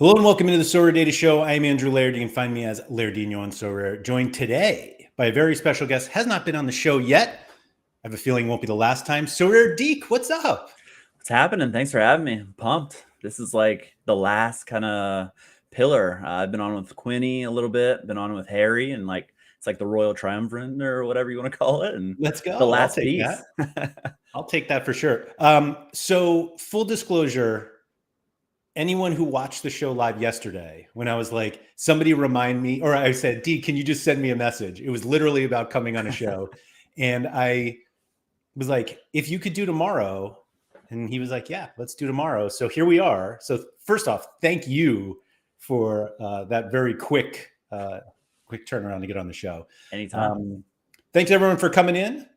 Hello and welcome into the Sorare Deke Show. I am Andrew Laird. You can find me as Lairdinho on Sorare. Joined today by a very special guest. Has not been on the show yet. I have a feeling it won't be the last time. Sorare Deke, what's up? What's happening? Thanks for having me. I'm pumped. This is like the last kind of pillar. I've been on with Quinny a little bit, been on with Harry, and it's like the Royal Triumvirate or whatever you want to call it. And Let's go. the last I'll take piece. that. I'll take that for sure. So full disclosure, anyone who watched the show live yesterday, when I was like, somebody remind me, or I said, Deke, can you just send me a message? It was literally about coming on a show. And I was like, if you could do tomorrow. And he was like, yeah, let's do tomorrow. So here we are. So first off, thank you for that very quick turnaround to get on the show. Anytime. Thanks everyone for coming in.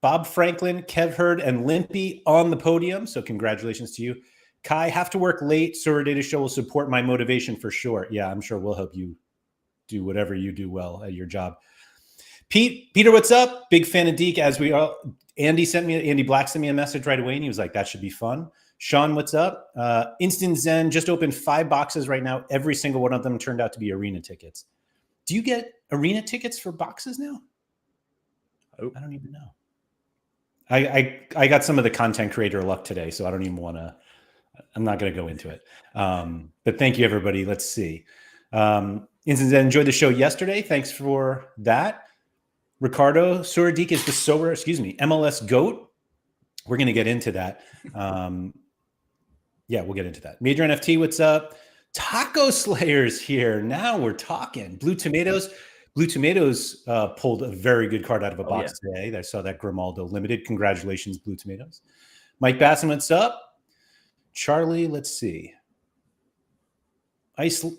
Bob Franklin, Kev Hurd, and Limpy on the podium. So congratulations to you. Kai, have to work late. Sorare Deke Show will support my motivation for sure. Yeah, I'm sure we'll help you do whatever you do well at your job. Peter, what's up? Big fan of Deak, as we all. Andy Black sent me a message right away, and he was like, that should be fun. Sean, what's up? Instant Zen just opened 5 boxes right now. Every single one of them turned out to be arena tickets. Do you get arena tickets for boxes now? Oh. I don't even know. I got some of the content creator luck today, so I don't even want to. I'm not going to go into it. But thank you, everybody. Let's see. Instant Zen enjoyed the show yesterday. Thanks for that. Ricardo, Sorare Deke is the MLS GOAT. We're going to get into that. Yeah, we'll get into that. Major NFT, what's up? Taco Slayer's here. Now we're talking. Blue Tomatoes pulled a very good card out of a box today. I saw that Grimaldo limited. Congratulations, Blue Tomatoes. Mike Basson, what's up? Charlie, let's see. I saw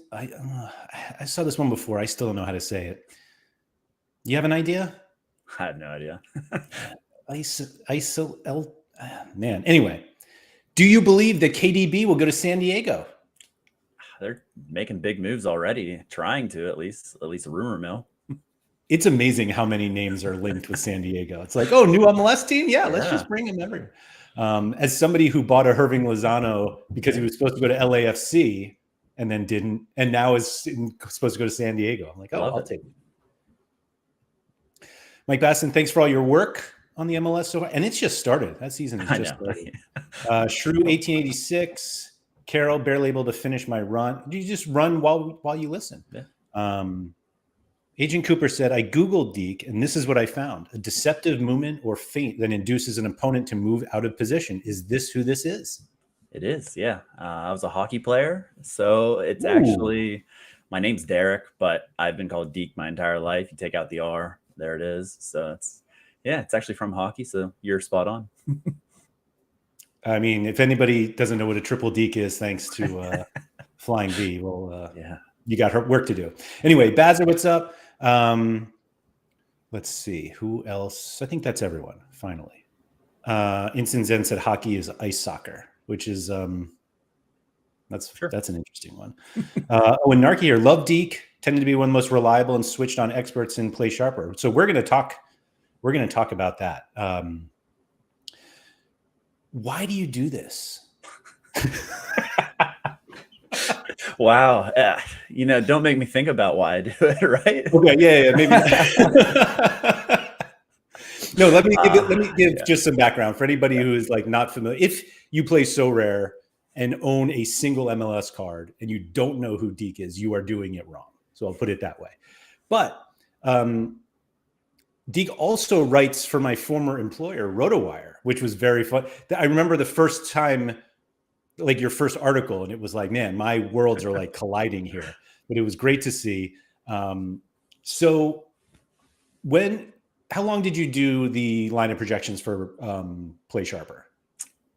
this one before. I still don't know how to say it. You have an idea? I have no idea. Man. Anyway, do you believe that KDB will go to San Diego? They're making big moves already, trying to at least a rumor mill. It's amazing how many names are linked with San Diego. It's like, oh, new MLS team? Yeah, let's just bring him everywhere. As somebody who bought a Irving Lozano because he was supposed to go to LAFC and then didn't, and now is supposed to go to San Diego. I'm like, oh, I'll take it. Mike Basson, thanks for all your work on the MLS so far. And it's just started. That season has just started. Shrew 1886. Carol, barely able to finish my run. Do you just run while you listen? Yeah. Agent Cooper said, I Googled Deak, and this is what I found. A deceptive movement or feint that induces an opponent to move out of position. Is this who this is? It is, yeah. I was a hockey player, so it's actually, my name's Derek, but I've been called Deak my entire life. You take out the R. There it is. So it's actually from hockey. So you're spot on. I mean, if anybody doesn't know what a triple Deak is, thanks to Flying V, well, you got her work to do. Anyway, Bazzer, what's up? Let's see who else. I think that's everyone. Finally, Instant Zen said hockey is ice soccer, which is that's an interesting one. And Narky here, love Deak. Tended to be one of the most reliable and switched on experts in Play Sharper. So we're going to talk about that. Why do you do this? Wow. Don't make me think about why I do it, right? Okay, yeah, maybe. No, let me give just some background for anybody who is like not familiar. If you play Sorare and own a single MLS card and you don't know who Deak is, you are doing it wrong. So I'll put it that way. But Deak also writes for my former employer, RotoWire, which was very fun. I remember the first time, like your first article, and it was like, man, my worlds are like colliding here. But it was great to see. So how long did you do the line of projections for Play Sharper?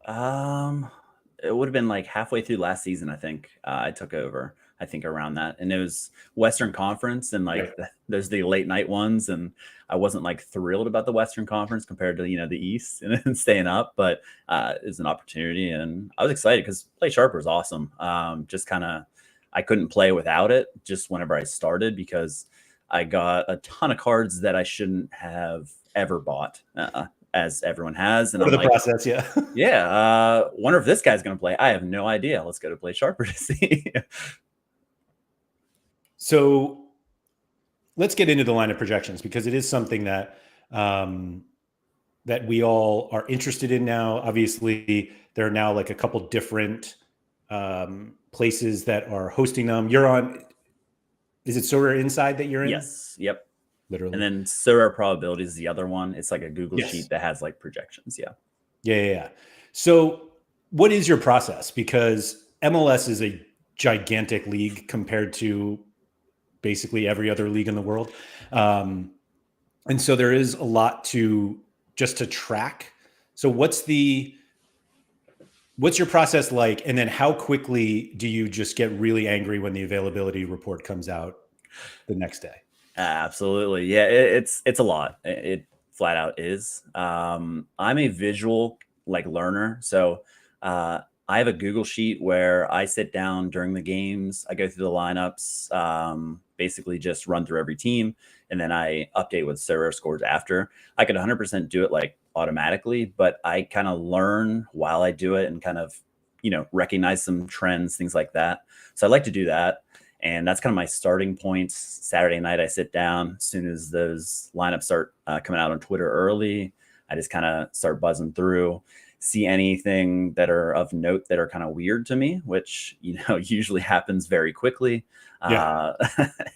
It would have been like halfway through last season, I think. I took over. I think around that, and it was Western Conference, and there's the late night ones, and I wasn't like thrilled about the Western Conference compared to the East and staying up, but it's an opportunity, and I was excited because Play Sharper is awesome. Just kind of, I couldn't play without it. Just whenever I started, because I got a ton of cards that I shouldn't have ever bought. As everyone has. And I'm like, process, wonder if this guy's going to play. I have no idea. Let's go to Play Sharper to see. So let's get into the lineup projections, because it is something that that we all are interested in now. Obviously, there are now like a couple different places that are hosting them. You're on, is it Sorare Inside that you're in? Yes. Yep. Literally. And then Sorare Probabilities is the other one. It's like a Google Yes. sheet that has like projections. Yeah. Yeah. So what is your process? Because MLS is a gigantic league compared to basically every other league in the world. And so there is a lot to track. So what's your process like? And then how quickly do you just get really angry when the availability report comes out the next day? Absolutely. Yeah. It's a lot. It flat out is. I'm a visual like learner. So, I have a Google sheet where I sit down during the games. I go through the lineups, basically just run through every team, and then I update with Sorare scores after. I could 100% do it like automatically, but I kind of learn while I do it and kind of, recognize some trends, things like that. So I like to do that. And that's kind of my starting points. Saturday night, I sit down as soon as those lineups start coming out on Twitter early. I just kind of start buzzing through, see anything that are of note that are kind of weird to me, which, usually happens very quickly. Yeah.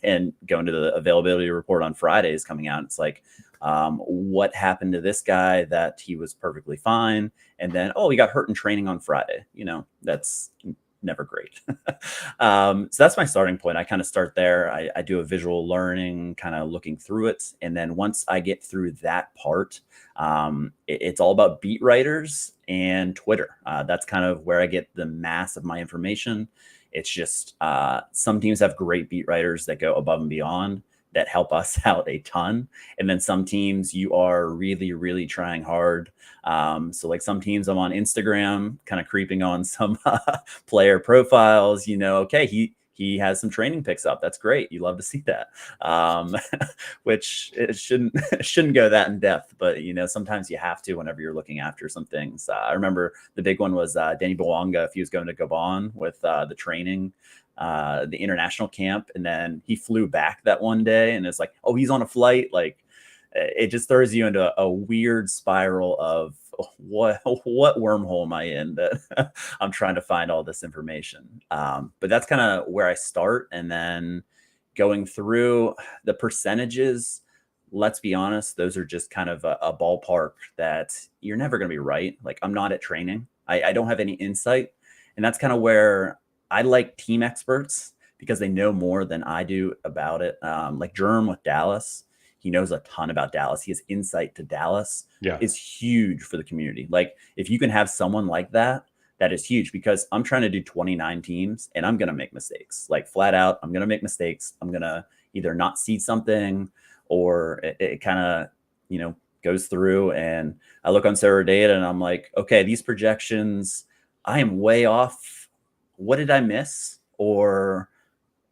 And going to the availability report on Friday is coming out. It's like, what happened to this guy that he was perfectly fine? And then, oh, he got hurt in training on Friday. That's never great. So that's my starting point. I kind of start there. I do a visual learning, kind of looking through it. And then once I get through that part, it's all about beat writers and Twitter. That's kind of where I get the mass of my information. It's just some teams have great beat writers that go above and beyond, that help us out a ton. And then some teams, you are really, really trying hard. So like some teams, I'm on Instagram, kind of creeping on some player profiles, okay, he has some training picks up. That's great. You love to see that. Which it shouldn't go that in depth, but sometimes you have to whenever you're looking after some things. I remember the big one was Danny Bouanga, if he was going to Gabon with the training, the international camp, and then he flew back that one day, and it's like, oh, he's on a flight. Like, it just throws you into a weird spiral of what wormhole am I in that I'm trying to find all this information. But that's kind of where I start. And then going through the percentages, let's be honest, those are just kind of a ballpark that you're never going to be right. Like, I'm not at training. I don't have any insight. And that's kind of where I like team experts, because they know more than I do about it. Like Germ with Dallas, he knows a ton about Dallas. He has insight to Dallas. Yeah. Is huge for the community. Like, if you can have someone like that, that is huge, because I'm trying to do 29 teams and I'm going to make mistakes. Like, flat out, I'm going to make mistakes. I'm going to either not see something, or it kind of, goes through, and I look on Sorare data and I'm like, okay, these projections, I am way off. What did I miss? Or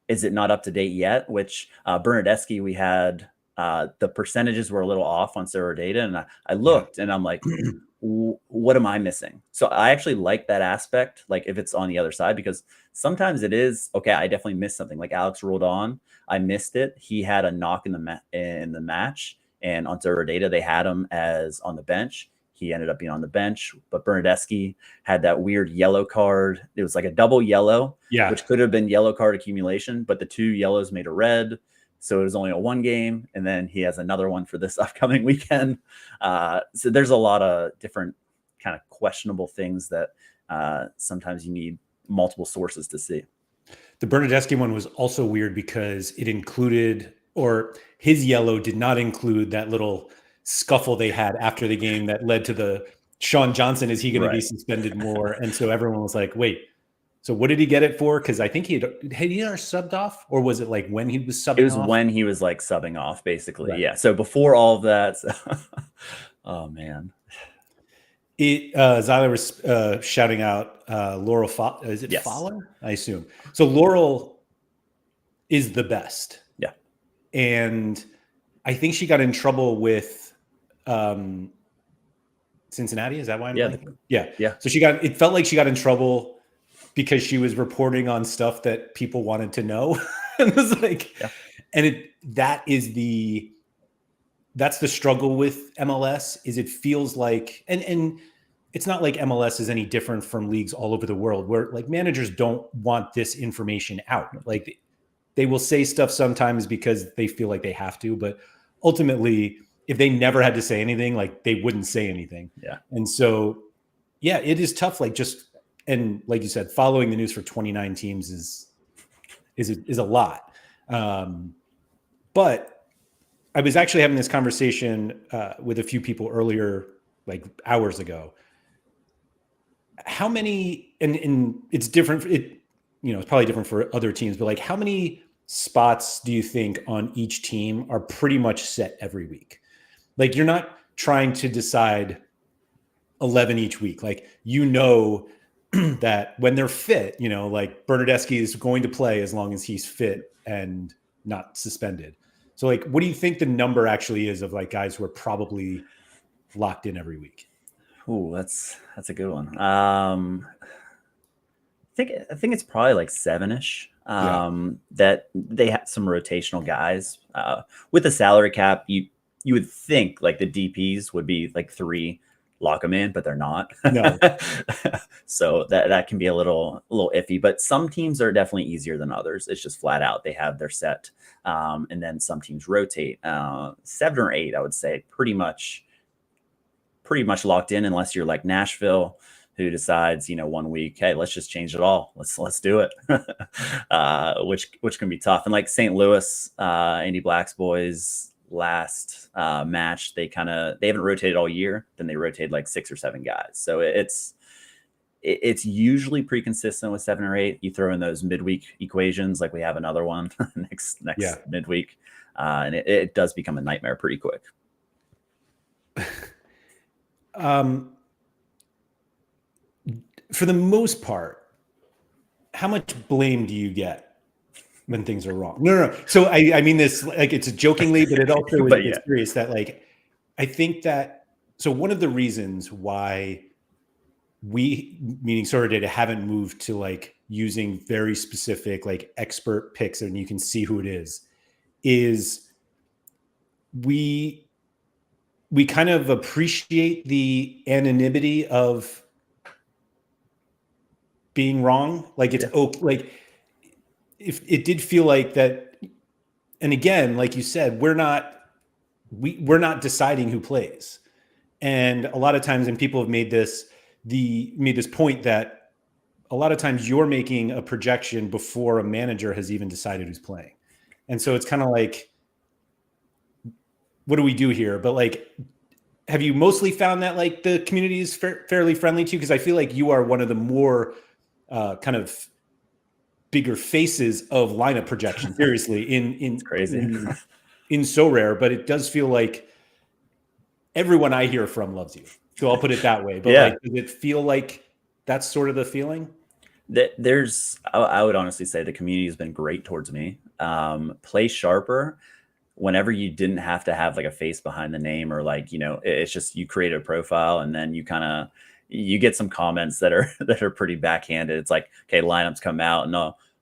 is it not up to date yet? Which Bernadeschi, we had the percentages were a little off on Sorare data, and I looked and I'm like, what am I missing? So I actually like that aspect, like if it's on the other side, because sometimes it is, okay, I definitely missed something. Like Alex rolled on, I missed it. He had a knock in the match, and on Sorare data, they had him as on the bench. He ended up being on the bench, but Bernadeschi had that weird yellow card. It was like a double yellow, which could have been yellow card accumulation, but the two yellows made a red. So it was only a one game. And then he has another one for this upcoming weekend. So there's a lot of different kind of questionable things that sometimes you need multiple sources to see. The Bernadeschi one was also weird because it included, or his yellow did not include, that little scuffle they had after the game that led to the Sean Johnson, is he going to be suspended more? And so everyone was like, wait, so what did he get it for? Because I think had he ever subbed off, or was it like when he was subbing off? It was when he was like subbing off, basically. Right. Yeah. So before all of that, oh man. Zyler was shouting out Laurel. Is it Fowler? I assume. So Laurel is the best. Yeah. And I think she got in trouble with Cincinnati. Is that why I'm blanking? Yeah. So it felt like she got in trouble because she was reporting on stuff that people wanted to know. And it's like, and that's the struggle with MLS is it feels like, and it's not like MLS is any different from leagues all over the world where like managers don't want this information out. Like they will say stuff sometimes because they feel like they have to, but ultimately if they never had to say anything, like they wouldn't say anything. Yeah. And so, yeah, it is tough. Like and like you said, following the news for 29 teams is a lot. But I was actually having this conversation with a few people earlier, like hours ago. How many, and it's different. It's probably different for other teams, but like how many spots do you think on each team are pretty much set every week? Like you're not trying to decide 11 each week. Like, that when they're fit, like Bernardeschi is going to play as long as he's fit and not suspended. So like, what do you think the number actually is of like guys who are probably locked in every week? Ooh, that's a good one. I think it's probably like 7-ish. That they have some rotational guys. With the salary cap, you would think like the DPs would be like 3, lock them in, but they're not. No. So that can be a little iffy, but some teams are definitely easier than others. It's just flat out. They have their set. And then some teams rotate. 7 or 8, I would say pretty much locked in, unless you're like Nashville, who decides, 1 week, hey, let's just change it all. Let's do it. Which can be tough. And like St. Louis, Andy Black's boys, last match, they haven't rotated all year. Then they rotated like 6 or 7 guys. So it's usually pretty consistent with 7 or 8. You throw in those midweek equations, like we have another one next midweek, and it does become a nightmare pretty quick. For the most part, how much blame do you get when things are wrong? No. So I mean this like it's jokingly, but it also is serious that like, I think that, so one of the reasons why we, meaning Sorare Deke, haven't moved to like using very specific like expert picks and you can see who it is we kind of appreciate the anonymity of being wrong. Like it's okay. Like if it did feel like that, and again, like you said, we're not deciding who plays. And a lot of times, and people have made this point that a lot of times you're making a projection before a manager has even decided who's playing. And so it's kind of like, what do we do here? But like, have you mostly found that like the community is fairly friendly to you? Because I feel like you are one of the more kind of bigger faces of lineup projection. Seriously, in crazy in Sorare, but it does feel like everyone I hear from loves you. So I'll put it that way. But like, does it feel like that's sort of the feeling? I would honestly say the community has been great towards me. Play sharper. Whenever you didn't have to have like a face behind the name, or like, it's just you create a profile and then you get some comments that are pretty backhanded. It's like, okay, lineups come out and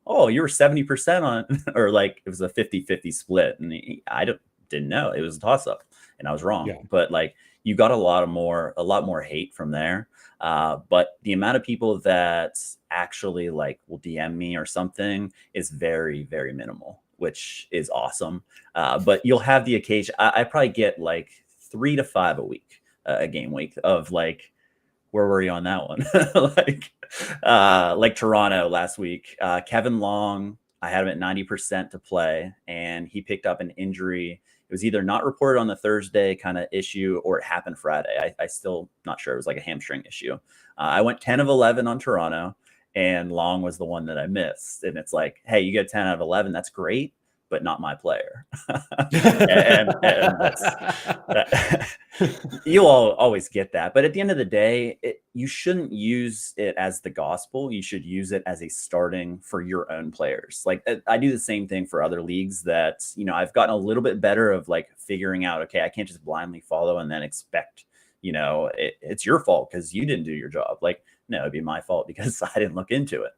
oh, you were 70% on, or like it was a 50-50 split. And I didn't know it was a toss up and I was wrong. Yeah. But like you got a lot more hate from there. But the amount of people that actually like will DM me or something is very, very minimal, which is awesome. But you'll have the occasion. I probably get like 3 to 5 a week, a game week of like, where were you on that one? like Toronto last week, Kevin Long, I had him at 90% to play and he picked up an injury. It was either not reported on the Thursday kind of issue or it happened Friday. I still not sure. It was like a hamstring issue. I went 10 of 11 on Toronto and Long was the one that I missed. And it's like, hey, you get 10 out of 11. That's great, but not my player. and you'll always get that. But at the end of the day, you shouldn't use it as the gospel. You should use it as a starting for your own players. Like I do the same thing for other leagues that, I've gotten a little bit better of like figuring out, okay, I can't just blindly follow and then expect, it's your fault because you didn't do your job. Like, no, it'd be my fault because I didn't look into it,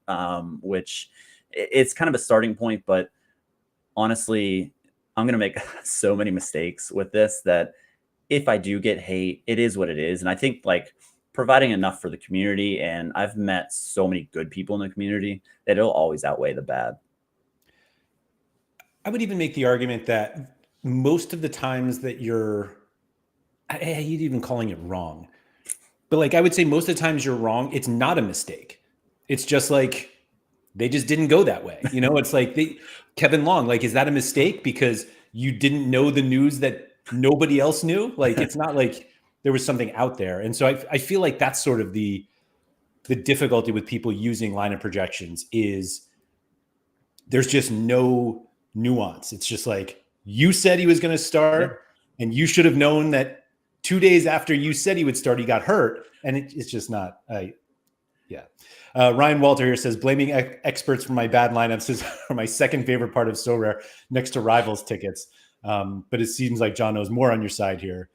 which it's kind of a starting point. But honestly, I'm going to make so many mistakes with this that if I do get hate, it is what it is. And I think like providing enough for the community, and I've met so many good people in the community that it'll always outweigh the bad. I would even make the argument that most of the times that I hate even calling it wrong, but like I would say most of the times you're wrong, it's not a mistake. It's just like they just didn't go that way. You know, it's like Kevin Long, like, is that a mistake because you didn't know the news that nobody else knew? Like, it's not like there was something out there. And so I feel like that's sort of the difficulty with people using lineup projections is there's just no nuance. It's just like, you said he was going to start and you should have known that 2 days after you said he would start, he got hurt. And it's just not, Ryan Walter here says, blaming experts for my bad lineups is my second favorite part of Sorare next to Rivals tickets. But it seems like John knows more on your side here,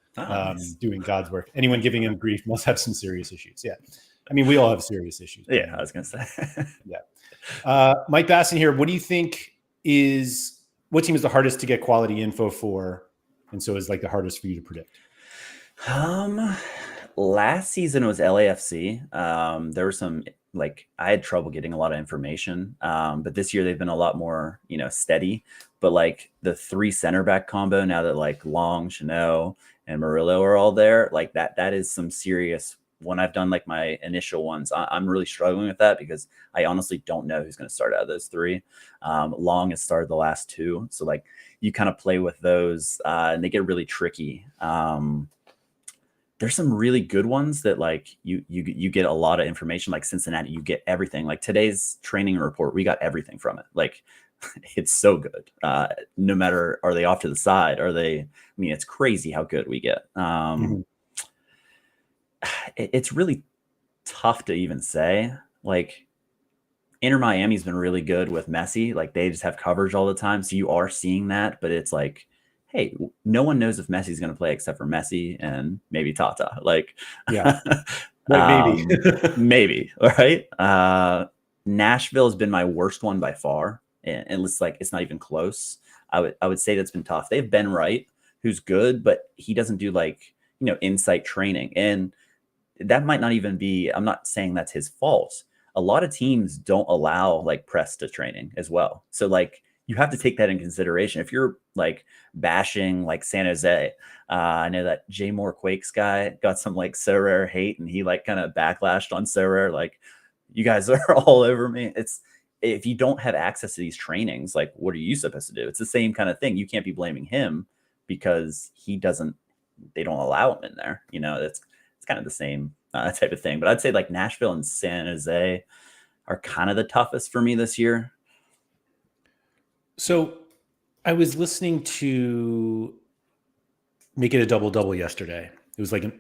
doing God's work. Anyone giving him grief must have some serious issues. Yeah. I mean, we all have serious issues. Yeah, I was going to say. Yeah. Mike Basson here. What do you think what team is the hardest to get quality info for? And so is like the hardest for you to predict? Last season was LAFC. There were some, like, I had trouble getting a lot of information. But this year they've been a lot more, steady. But like the 3 center back combo, now that like Long, Chanel, and Murillo are all there, like that is some serious. When I've done like my initial ones, I'm really struggling with that because I honestly don't know who's going to start out of those 3. Long has started the last 2. So like you kind of play with those and they get really tricky. There's some really good ones that like you get a lot of information, like Cincinnati, you get everything. Like today's training report, we got everything from it. Like it's so good. No matter, are they off to the side? It's crazy how good we get. It's really tough to even say. Like Inter Miami's been really good with Messi. Like they just have coverage all the time. So you are seeing that, but it's like, hey, no one knows if Messi's going to play except for Messi and maybe Tata. Like, yeah, maybe, maybe. All right. Nashville has been my worst one by far. And it's like, it's not even close. I would say that's been tough. They have Ben Wright, who's good, but he doesn't do like, insight training. And that might not even be, I'm not saying that's his fault. A lot of teams don't allow like press to training as well. So like you have to take that in consideration. If you're like bashing like San Jose, I know that Jay Moore Quakes guy got some like Sorare hate and he like kind of backlashed on Sorare. Like you guys are all over me. It's, if you don't have access to these trainings, like what are you supposed to do? It's the same kind of thing. You can't be blaming him because they don't allow him in there. It's kind of the same type of thing. But I'd say like Nashville and San Jose are kind of the toughest for me this year. So I was listening to Make It a Double yesterday. It was like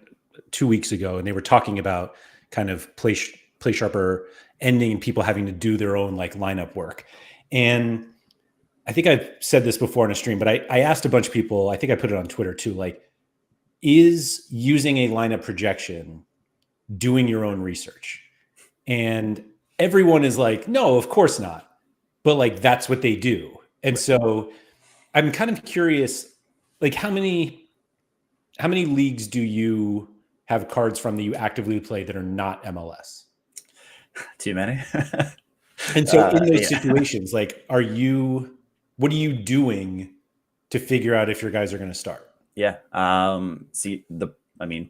2 weeks ago, and they were talking about kind of play sharper ending and people having to do their own like lineup work. And I think I've said this before in a stream, but I asked a bunch of people, I think I put it on Twitter too, like, is using a lineup projection doing your own research? And everyone is like, no, of course not. But like, that's what they do. And so I'm kind of curious, like how many leagues do you have cards from that you actively play that are not MLS? Too many. And so in those situations, like, what are you doing to figure out if your guys are going to start? Yeah.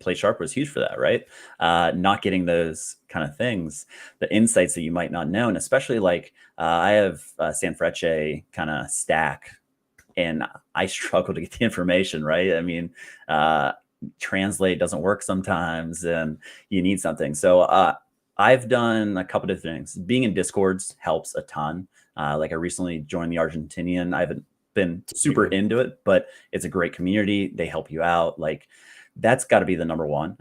Play Sharp was huge for that, right? Not getting those kind of things, the insights that you might not know. And especially like I have Sanfrecce kind of stack and I struggle to get the information, right? Translate doesn't work sometimes and you need something. So I've done a couple of things. Being in Discords helps a ton. Like I recently joined the Argentinian. I haven't been super into it, but it's a great community. They help you out. Like that's got to be the number one.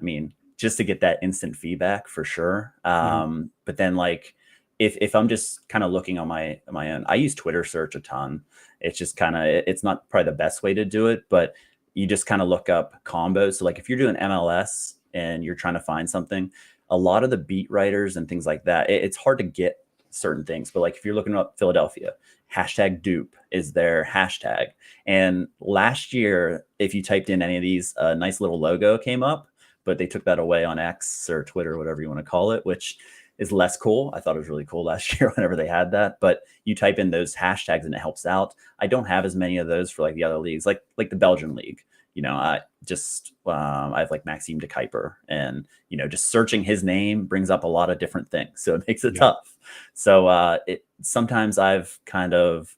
Just to get that instant feedback for sure. But then like, if I'm just kind of looking on my own, I use Twitter search a ton. It's just kind of, it's not probably the best way to do it, but you just kind of look up combos. So like if you're doing MLS and you're trying to find something, a lot of the beat writers and things like that, it's hard to get certain things. But like if you're looking up Philadelphia #dupe is their hashtag. And last year, if you typed in any of these, a nice little logo came up, but they took that away on X or Twitter, whatever you want to call it, which is less cool. I thought it was really cool last year whenever they had that, but you type in those hashtags and it helps out. I don't have as many of those for like the other leagues, like the Belgian league. I have like Maxime de Kuiper, and just searching his name brings up a lot of different things, so it makes it tough. So sometimes I've kind of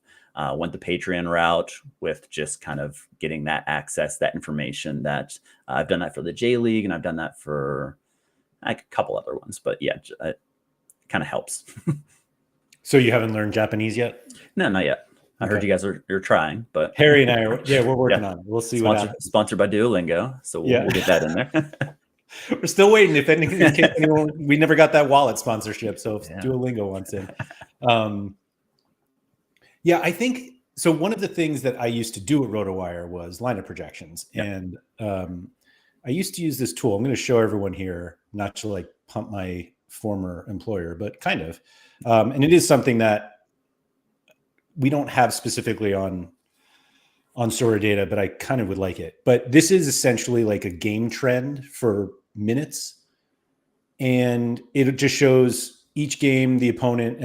went the Patreon route with just kind of getting that access, that information. That I've done that for the J League, and I've done that for like a couple other ones, but yeah, it kind of helps. So you haven't learned Japanese yet? No, not yet. I heard you guys you're trying, but Harry and I we're working on it. We'll see what happens. Sponsored by Duolingo, so we'll get that in there. We're still waiting. If anyone, we never got that wallet sponsorship, so if Duolingo wants in. I think so. One of the things that I used to do at RotoWire was lineup projections, and I used to use this tool. I'm going to show everyone here, not to like pump my former employer, but kind of, and it is something that we don't have specifically on Sorare Data, but I kind of would like it. But this is essentially like a game trend for minutes, and it just shows each game, the opponent,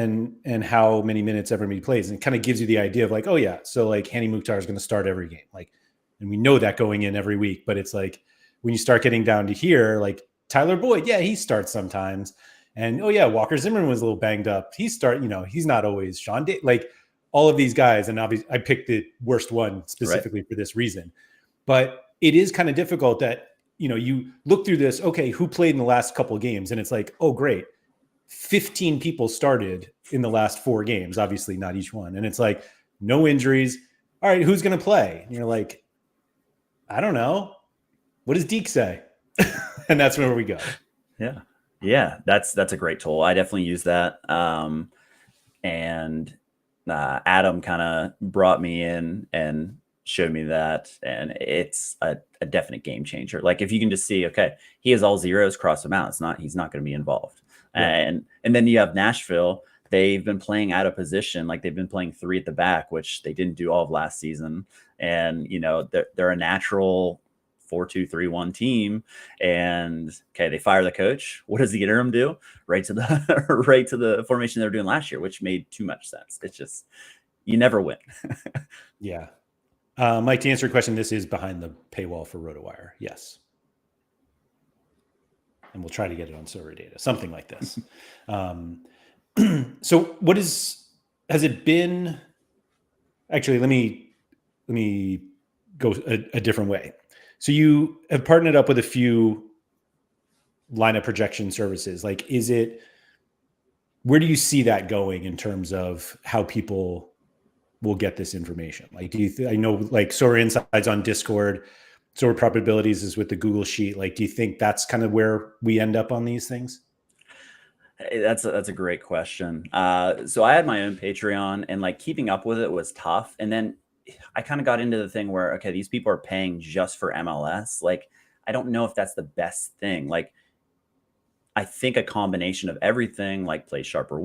and how many minutes everybody plays, and it kind of gives you the idea of like, oh yeah, so like Hani Mukhtar is going to start every game, like, and we know that going in every week. But it's like when you start getting down to here, like Tyler Boyd, yeah, he starts sometimes, and oh yeah, Walker Zimmerman was a little banged up. He's not always Sean Day, like all of these guys, and obviously I picked the worst one specifically for this reason. But it is kind of difficult that, you look through this, okay, who played in the last couple of games? And it's like, oh, great. 15 people started in the last 4 games, obviously not each one. And it's like, no injuries. All right, who's going to play? And you're like, I don't know. What does Deak say? And that's where we go. Yeah. Yeah. That's a great tool. I definitely use that. And Adam kind of brought me in and showed me that, and it's a definite game changer. Like if you can just see, okay, he has all zeros, cross him out. He's not going to be involved. Yeah. And then you have Nashville. They've been playing out of position, like they've been playing 3 at the back, which they didn't do all of last season. And they're a natural 4-2-3-1 team, and okay, they fire the coach. What does the interim do? Right to the formation they were doing last year, which made too much sense. It's just, you never win. Yeah. Mike, to answer your question, this is behind the paywall for RotoWire. Yes. And we'll try to get it on Sorare Data, something like this. So has it been, actually, let me go a different way. So you have partnered up with a few lineup projection services. Like, where do you see that going in terms of how people will get this information? Like, I know like Sorare Insights on Discord, Sorare Probabilities is with the Google Sheet. Like, do you think that's kind of where we end up on these things? That's a great question. So I had my own Patreon, and like keeping up with it was tough. And then I kind of got into the thing where, okay, these people are paying just for MLS. Like, I don't know if that's the best thing. Like, I think a combination of everything, like Play Sharper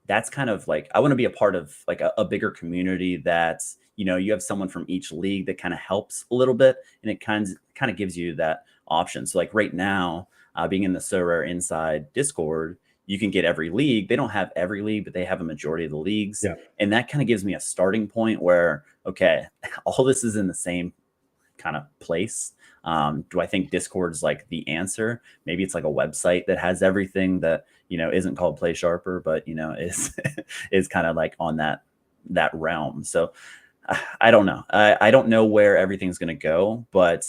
that's kind of like, I want to be a part of like a bigger community that, you have someone from each league that kind of helps a little bit, and it kind of gives you that option. So like right now, being in the Sorare Inside Discord, you can get every league. They don't have every league, but they have a majority of the leagues. Yeah. And that kind of gives me a starting point where, okay, all this is in the same kind of place. Do I think Discord's like the answer? Maybe it's like a website that has everything that, isn't called Play Sharper, but, is kind of like on that realm. So I don't know. I don't know where everything's going to go, but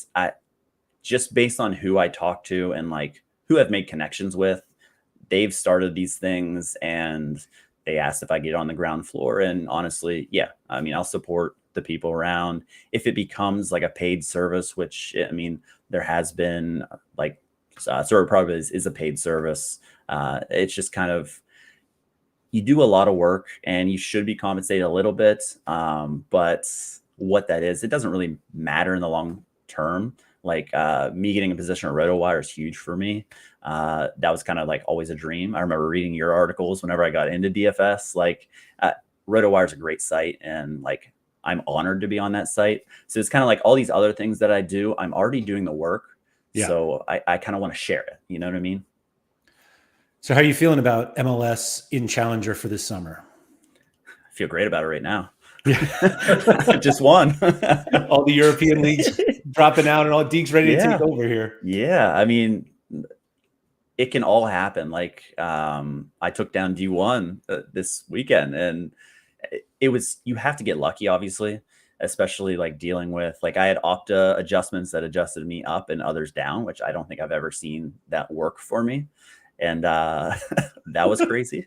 just based on who I talk to and like who I've made connections with, they've started these things and they asked if I get on the ground floor. And honestly, yeah, I mean, I'll support the people around. If it becomes like a paid service, which I mean, there has been like Sorare probably is a paid service. It's just kind of, you do a lot of work and you should be compensated a little bit. But what that is, it doesn't really matter in the long term. Like me getting a position at RotoWire is huge for me. That was kind of like always a dream. I remember reading your articles whenever I got into DFS. Like RotoWire is a great site, and like I'm honored to be on that site. So it's kind of like all these other things that I do, I'm already doing the work. Yeah. So I kind of want to share it. You know what I mean? So how are you feeling about MLS in Challenger for this summer? I feel great about it right now. Yeah. Just won. All the European leagues dropping out and all Deak's ready to take over here. Yeah. I mean, it can all happen. Like I took down D1 this weekend, and it was, you have to get lucky, obviously, especially like dealing with, like I had Opta adjustments that adjusted me up and others down, which I don't think I've ever seen that work for me. And that was crazy.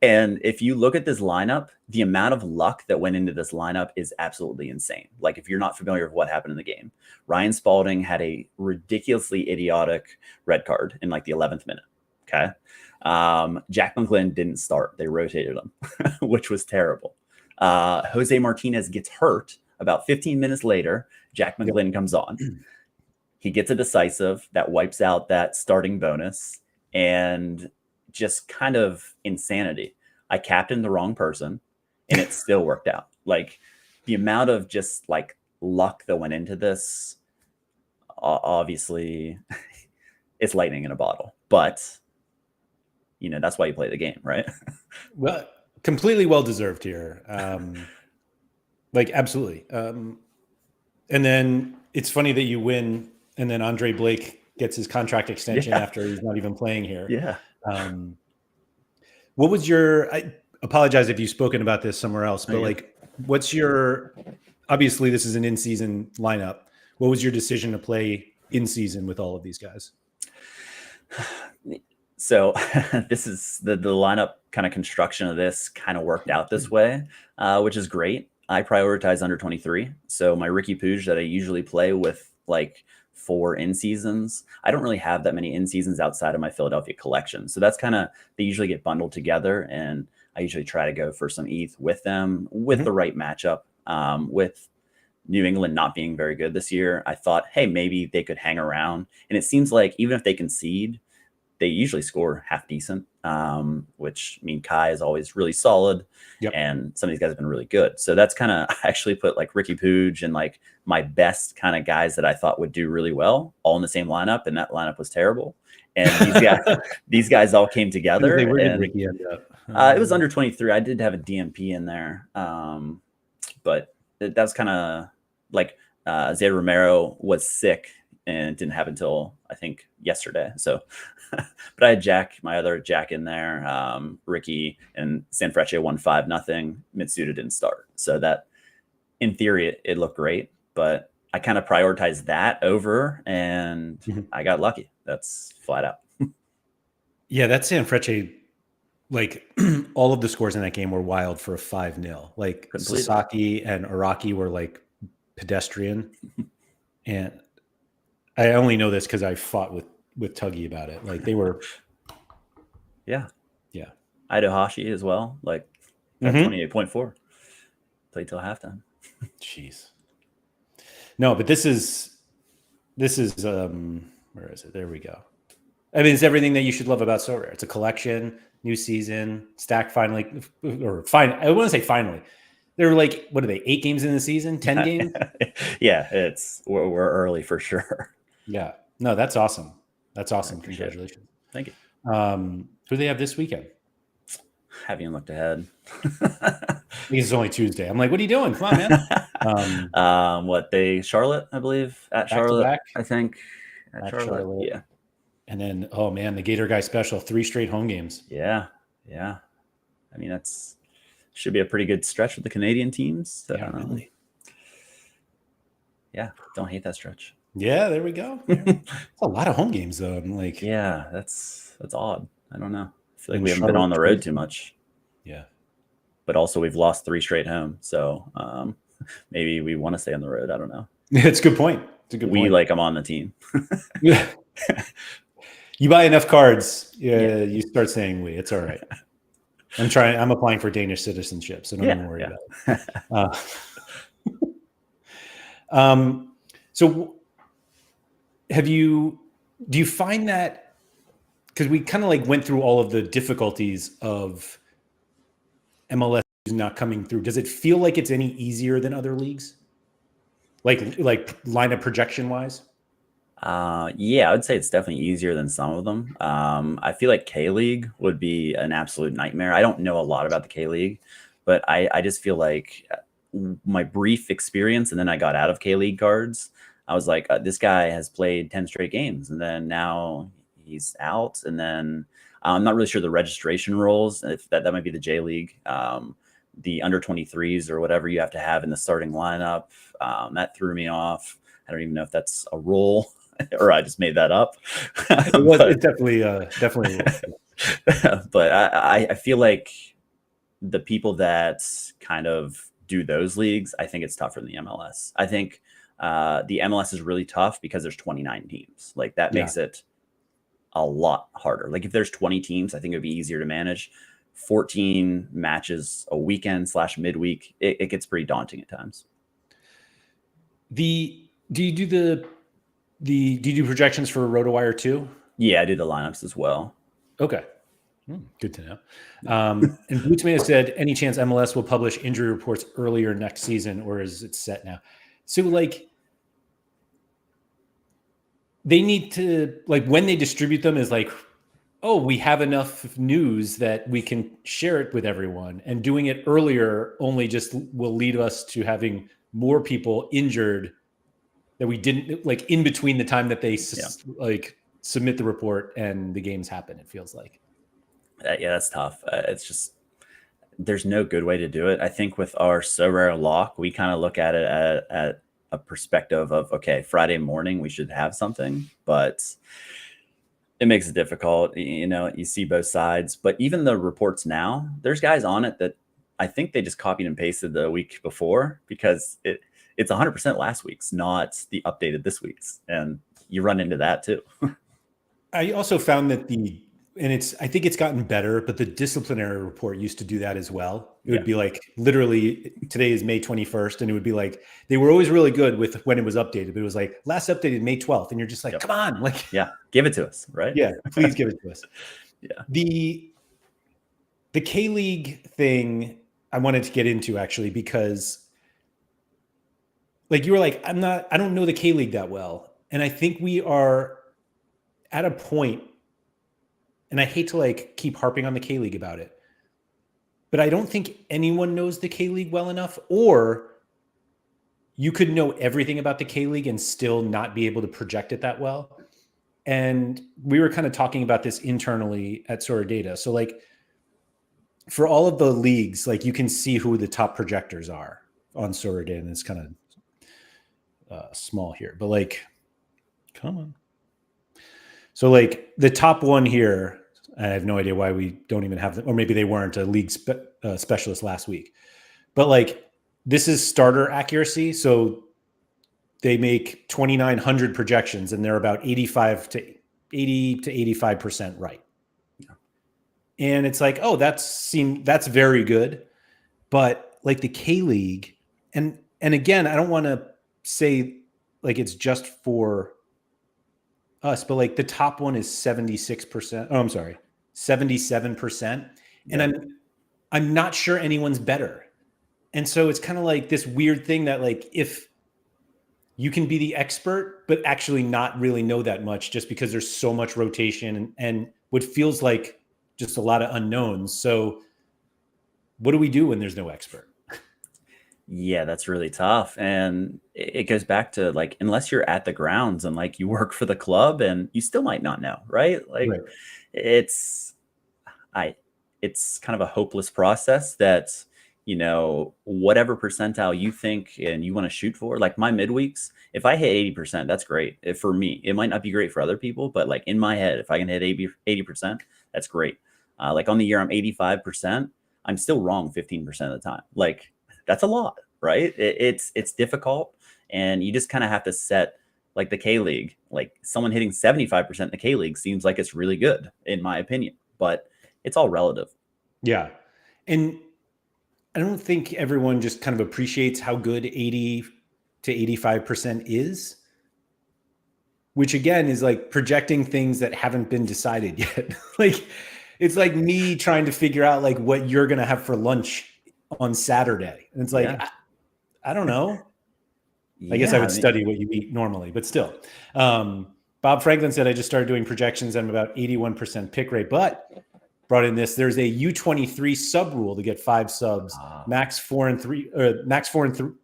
And if you look at this lineup, the amount of luck that went into this lineup is absolutely insane. Like if you're not familiar with what happened in the game, Ryan Spalding had a ridiculously idiotic red card in like the 11th minute. Okay. Jack McGlynn didn't start. They rotated him, which was terrible. Jose Martinez gets hurt about 15 minutes later. Jack McGlynn comes on. He gets a decisive that wipes out that starting bonus, and just kind of insanity. I captained the wrong person and it still worked out. Like the amount of just like luck that went into this, obviously it's lightning in a bottle, but you know, that's why you play the game, right? Well, completely well-deserved here. Like absolutely. And then it's funny that you win and then Andre Blake gets his contract extension after he's not even playing here. Yeah. What was your, I apologize if you've spoken about this somewhere else, but like, what's your, obviously this is an in-season lineup. What was your decision to play in season with all of these guys? So this is the lineup kind of construction of this kind of worked out this way, which is great. I prioritize under 23. So my Ricky Puig that I usually play with like 4 in seasons, I don't really have that many in seasons outside of my Philadelphia collection. So that's kind of, they usually get bundled together, and I usually try to go for some ETH with them with the right matchup. With New England not being very good this year, I thought, hey, maybe they could hang around. And it seems like even if they concede, they usually score half decent, which I mean, Kai is always really solid. And some of these guys have been really good. So that's kind of, I actually put like Ricky Puig and like my best kind of guys that I thought would do really well all in the same lineup. And that lineup was terrible. And these guys all came together. Where did Ricky end up? It was under 23. I did have a DMP in there. But that was kind of like Zay Romero was sick and didn't have until I think yesterday. So, but I had Jack, my other Jack in there, Ricky, and Sanfrecce won 5-0. Mitsuda didn't start. So that in theory, it looked great, but I kind of prioritized that over, and I got lucky. That's flat out. Yeah, that Sanfrecce, like all of the scores in that game were wild for a 5-0. Like completely. Sasaki and Araki were like pedestrian. And I only know this because I fought with Tuggy about it. Like they were. Yeah. Idahashi as well. Like 28.4. Played till halftime. Jeez. No, but this is where is it? There we go. I mean, it's everything that you should love about Sorare. It's a collection, new season, stack finally, or fine. I want to say finally. They're like, what are they? 8 games in the season? 10 games? Yeah, we're early for sure. Yeah. No, that's awesome. That's awesome. Congratulations. Thank you. Who do they have this weekend? Haven't even looked ahead. It's only Tuesday. I'm like, what are you doing? Come on, man. Charlotte, I believe. At Charlotte, I think. At Charlotte. Yeah. And then, oh man, the Gator Guy special, 3 straight home games. Yeah. I mean, should be a pretty good stretch with the Canadian teams. So, yeah, really. Yeah, don't hate that stretch. Yeah, there we go. It's a lot of home games, though. I'm like, yeah, that's odd. I don't know. I feel like we haven't been on the road too much. Yeah, but also we've lost 3 straight home, so maybe we want to stay on the road. I don't know. It's a good point. It's a good point. We like I'm on the team. Yeah. You buy enough cards, you start saying we. It's all right. I'm applying for Danish citizenship, so don't even worry about it. So do you find that, because we kind of like went through all of the difficulties of MLS not coming through, does it feel like it's any easier than other leagues? Like lineup projection wise? Yeah, I would say it's definitely easier than some of them. I feel like K League would be an absolute nightmare. I don't know a lot about the K League, but I just feel like my brief experience, and then I got out of K League cards. I was like, this guy has played 10 straight games, and then now he's out. And then I'm not really sure the registration rules, if that might be the J League. The under 23s or whatever you have to have in the starting lineup. That threw me off. I don't even know if that's a rule or I just made that up. It definitely but I feel like the people that kind of do those leagues, I think it's tougher than the MLS. I think the MLS is really tough because there's 29 teams. Like that makes it a lot harder. Like if there's 20 teams, I think it would be easier to manage. 14 matches a weekend / midweek, it gets pretty daunting at times. Do you do projections for RotoWire too? Yeah, I do the lineups as well. Okay. Good to know. And Boots may have said, any chance MLS will publish injury reports earlier next season, or is it set now? So like they need to, like when they distribute them is like, oh, we have enough news that we can share it with everyone, and doing it earlier only just will lead us to having more people injured that we didn't, like in between the time that they like submit the report and the games happen. It feels like. Yeah, that's tough. It's just, there's no good way to do it. I think with our Sorare lock, we kind of look at it at a perspective of, okay, Friday morning, we should have something, but it makes it difficult. You know, you see both sides, but even the reports now, there's guys on it that I think they just copied and pasted the week before, because it's 100% last week's, not the updated this week's. And you run into that too. I also found that I think it's gotten better, but the disciplinary report used to do that as well. It would be like, literally, today is May 21st. And it would be like, they were always really good with when it was updated, but it was like last updated May 12th. And you're just like, come on, like, give it to us. Right. Yeah. Please give it to us. Yeah. The K League thing I wanted to get into actually, because like you were like, I don't know the K League that well. And I think we are at a point, and I hate to like keep harping on the K League about it, but I don't think anyone knows the K League well enough, or you could know everything about the K League and still not be able to project it that well. And we were kind of talking about this internally at Sorare Deke. So like for all of the leagues, like you can see who the top projectors are on Sorare Deke, and it's kind of small here, but like, come on. So like the top one here, I have no idea why we don't even have them, or maybe they weren't a league specialist last week, but like this is starter accuracy. So they make 2,900 projections and they're about 80 to 85% right. Yeah. And it's like, oh, that's very good. But like the K League, and again, I don't want to say like it's just for us, but like the top one is 76%. Oh, I'm sorry, 77%. Yeah. And I'm not sure anyone's better. And so it's kind of like this weird thing that like, if you can be the expert, but actually not really know that much, just because there's so much rotation and what feels like just a lot of unknowns. So what do we do when there's no expert? Yeah, that's really tough. And it goes back to like, unless you're at the grounds and like you work for the club, and you still might not know, right? Like right. It's kind of a hopeless process that, you know, whatever percentile you think and you want to shoot for, like my midweeks, if I hit 80%, that's great. For me, it might not be great for other people, but like in my head, if I can hit 80%, that's great. Like on the year, I'm 85%. I'm still wrong 15% of the time. Like, that's a lot, right? It's difficult, and you just kind of have to set like the K League. Like someone hitting 75% in the K League seems like it's really good, in my opinion, but it's all relative. Yeah, and I don't think everyone just kind of appreciates how good 80 to 85% is, which again is like projecting things that haven't been decided yet. Like it's like me trying to figure out like what you're gonna have for lunch on Saturday. And it's like, Yeah. I don't know. Yeah, I guess I would study what you eat normally, but still. Bob Franklin said, I just started doing projections. I'm about 81% pick rate, but brought in this. There's a U23 sub rule to get 5 subs, max 4 and 3,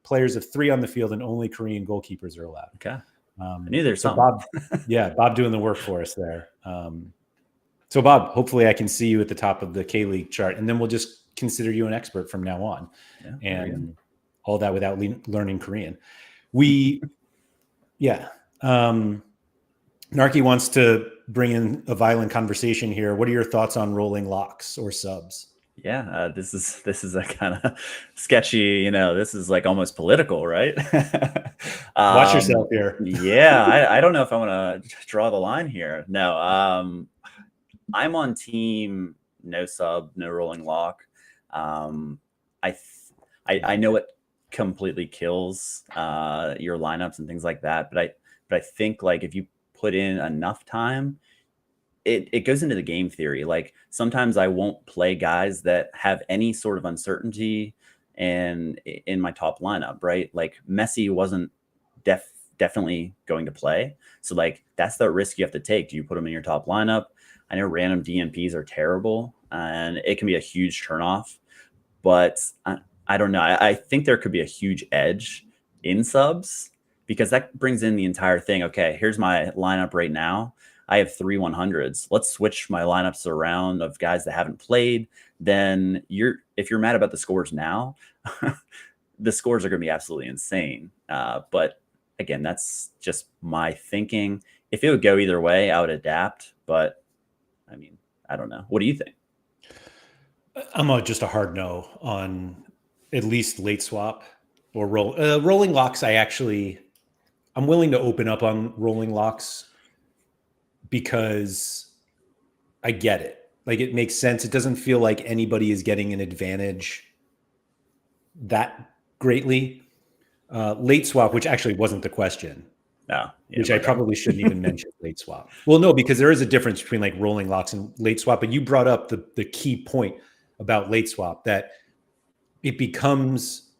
players of 3 on the field, and only Korean goalkeepers are allowed. Okay. I knew there's so something. Bob, Bob doing the work for us there. So Bob, hopefully I can see you at the top of the K-League chart, and then we'll just consider you an expert from now on. Yeah, and all that without learning Korean. Narky wants to bring in a violent conversation here. What are your thoughts on rolling locks or subs? Yeah, this is a kind of sketchy, this is like almost political, right? Watch yourself here. Yeah, I don't know if I want to draw the line here. No, I'm on team no sub, no rolling lock. I know it completely kills your lineups and things like that, but I think like if you put in enough time, it goes into the game theory. Like sometimes I won't play guys that have any sort of uncertainty and in my top lineup, right? Like Messi wasn't definitely going to play. So like that's the risk you have to take. Do you put him in your top lineup? I know random DNPs are terrible and it can be a huge turnoff, but I don't know. I think there could be a huge edge in subs because that brings in the entire thing. Okay, here's my lineup right now. I have 3 100s. Let's switch my lineups around of guys that haven't played. Then if you're mad about the scores now, the scores are going to be absolutely insane. But again, that's just my thinking. If it would go either way, I would adapt. But I mean, I don't know. What do you think? I'm just a hard no on at least late swap or rolling locks. I'm willing to open up on rolling locks because I get it. Like it makes sense. It doesn't feel like anybody is getting an advantage that greatly. Late swap, which actually wasn't the question. No, which I probably shouldn't even mention late swap. Well, no, because there is a difference between like rolling locks and late swap. But you brought up the key point about late swap, that it becomes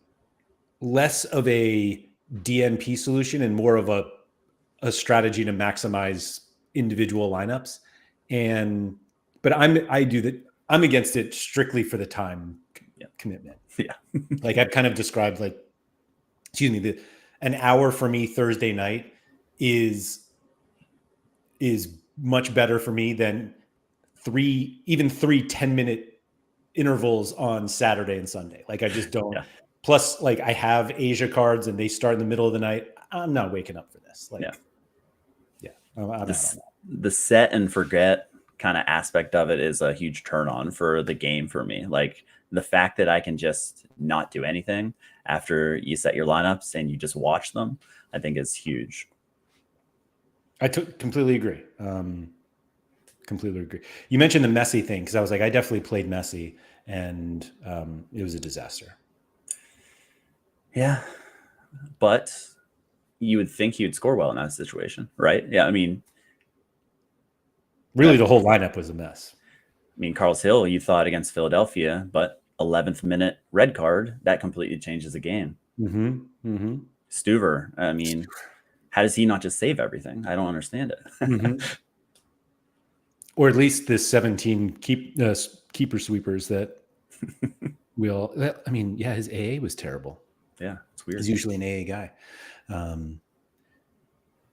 less of a DNP solution and more of a strategy to maximize individual lineups. But I'm against it strictly for the time commitment. Yeah. Like I've kind of described an hour for me Thursday night is much better for me than 3 10-minute intervals on Saturday and Sunday. Like I just don't. Yeah. Plus, like I have Asia cards and they start in the middle of the night. I'm not waking up for this. Like, the set and forget kind of aspect of it is a huge turn on for the game for me. Like the fact that I can just not do anything after you set your lineups and you just watch them, I think is huge. I completely agree. Completely agree. You mentioned the Messi thing because I was like, I definitely played Messi and it was a disaster. Yeah, but you would think he would score well in that situation, right? Yeah, I mean, really, the whole lineup was a mess. I mean, Carlos Hill, you thought against Philadelphia, but 11th minute red card, that completely changes the game. Mm-hmm. Mm-hmm. Stuver, I mean, how does he not just save everything? I don't understand it. Mm-hmm. Or at least the 17 keeper sweepers that his AA was terrible. Yeah, it's weird. He's usually an AA guy.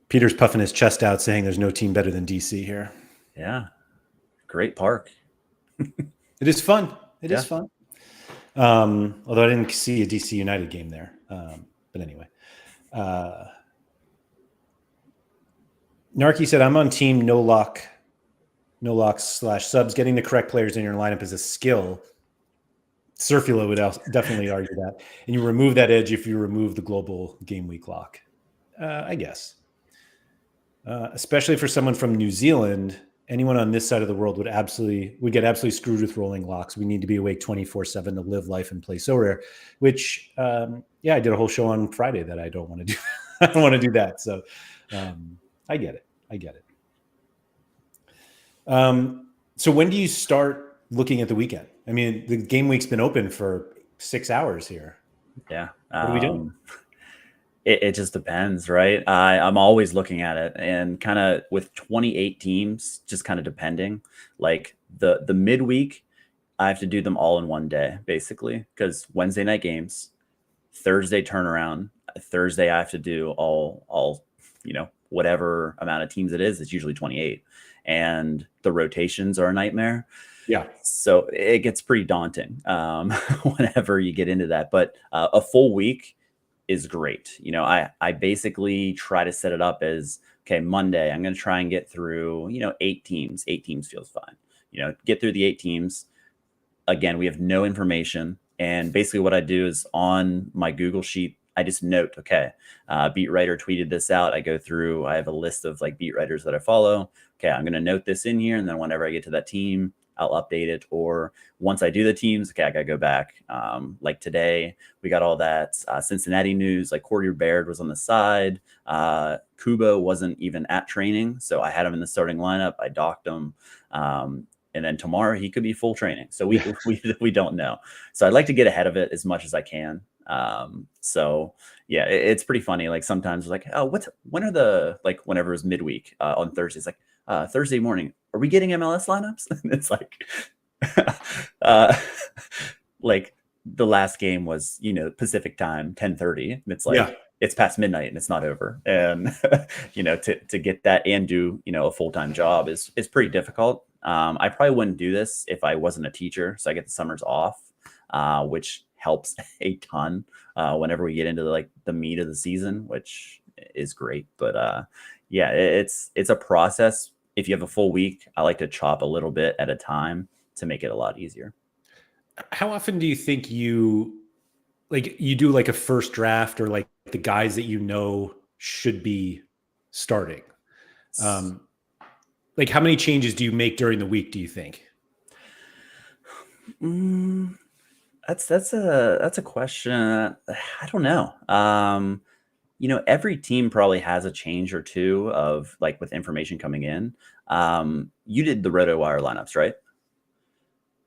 Peter's puffing his chest out saying there's no team better than DC here. Yeah. Great park. It is fun. It is fun. Although I didn't see a DC United game there. But anyway. Narky said, I'm on team no locks / subs. Getting the correct players in your lineup is a skill. Surfula would definitely argue that. And you remove that edge if you remove the global game week lock. I guess. Especially for someone from New Zealand, anyone on this side of the world would get absolutely screwed with rolling locks. We need to be awake 24/7 to live life and play Sorare, which I did a whole show on Friday that I don't want to do. I don't want to do that. So I get it. So when do you start looking at the weekend? I mean, the game week's been open for 6 hours here. Yeah. What are we doing? It just depends, right? I'm always looking at it, and kind of with 28 teams, just kind of depending. Like the midweek, I have to do them all in one day, basically, because Wednesday night games, Thursday turnaround, Thursday I have to do all whatever amount of teams it is. It's usually 28, and the rotations are a nightmare. Yeah. So it gets pretty daunting whenever you get into that. But a full week is great. I basically try to set it up as, okay, Monday, I'm going to try and get through, 8 teams. 8 teams feels fine. Get through the 8 teams. Again, we have no information. And basically what I do is on my Google sheet, I just note, okay, beat writer tweeted this out. I go through, I have a list of like beat writers that I follow. Okay, I'm going to note this in here. And then whenever I get to that team, I'll update it. Or once I do the teams, okay, I got to go back. Like today, we got all that Cincinnati news, like Corey Baird was on the side. Kubo wasn't even at training. So I had him in the starting lineup. I docked him. And then tomorrow he could be full training. So we don't know. So I'd like to get ahead of it as much as I can. So yeah, it's pretty funny. Like sometimes like, oh, when are whenever it was midweek on Thursdays, like Thursday morning, are we getting MLS lineups? And it's like, like the last game was, Pacific time, 10:30. And it's like, it's past midnight and it's not over. And, to get that and do, a full-time job is pretty difficult. I probably wouldn't do this if I wasn't a teacher. So I get the summers off, which helps a ton whenever we get into the meat of the season, which is great. But yeah, it's a process. If you have a full week, I like to chop a little bit at a time to make it a lot easier. How often do you think you do like a first draft or like the guys that should be starting? Like how many changes do you make during the week, do you think? That's a question. I don't know. Every team probably has a change or two of like with information coming in. You did the RotoWire lineups, right?